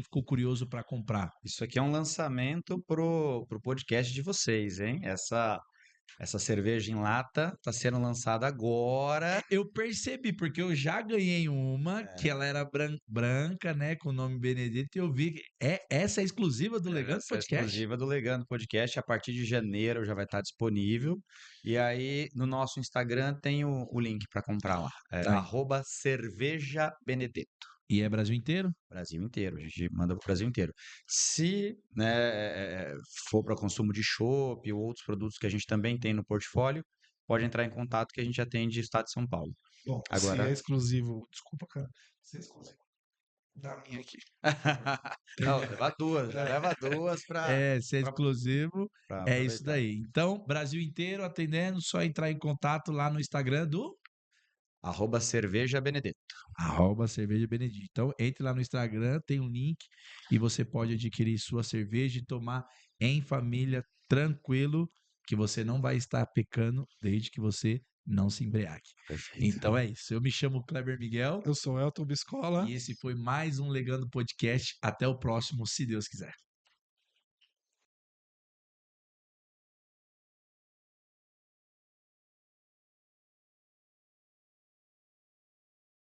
ficou curioso para comprar. Isso aqui é um lançamento pro podcast de vocês, hein? Essa cerveja em lata está sendo lançada agora. Eu percebi, porque eu já ganhei uma que ela era branca, né, com o nome Benedito, e eu vi que essa é exclusiva do Legando Essa é Podcast. exclusiva do Legando Podcast. A partir de janeiro já vai estar disponível. E aí, no nosso Instagram tem o link para comprar lá. É Tá aí. @cervejabenedetto. E é Brasil inteiro? Brasil inteiro, a gente manda para o Brasil inteiro. Se, né, for para consumo de chopp ou outros produtos que a gente também tem no portfólio, pode entrar em contato que a gente atende o estado de São Paulo. Bom, se Agora, é exclusivo. Desculpa, cara. Se é exclusivo. Da minha aqui. não, leva duas para Se é exclusivo, é isso aproveitar. daí. Então, Brasil inteiro atendendo, só entrar em contato lá no Instagram do @cervejabenedetto. @cerveja Benedito. Então, entre lá no Instagram, tem um link e você pode adquirir sua cerveja e tomar em família, tranquilo, que você não vai estar pecando desde que você não se embriague. Perfeito. Então é isso. Eu me chamo Kleber Miguel Eu sou Elton Biscola. e esse foi mais um Legando Podcast. Até o próximo, se Deus quiser.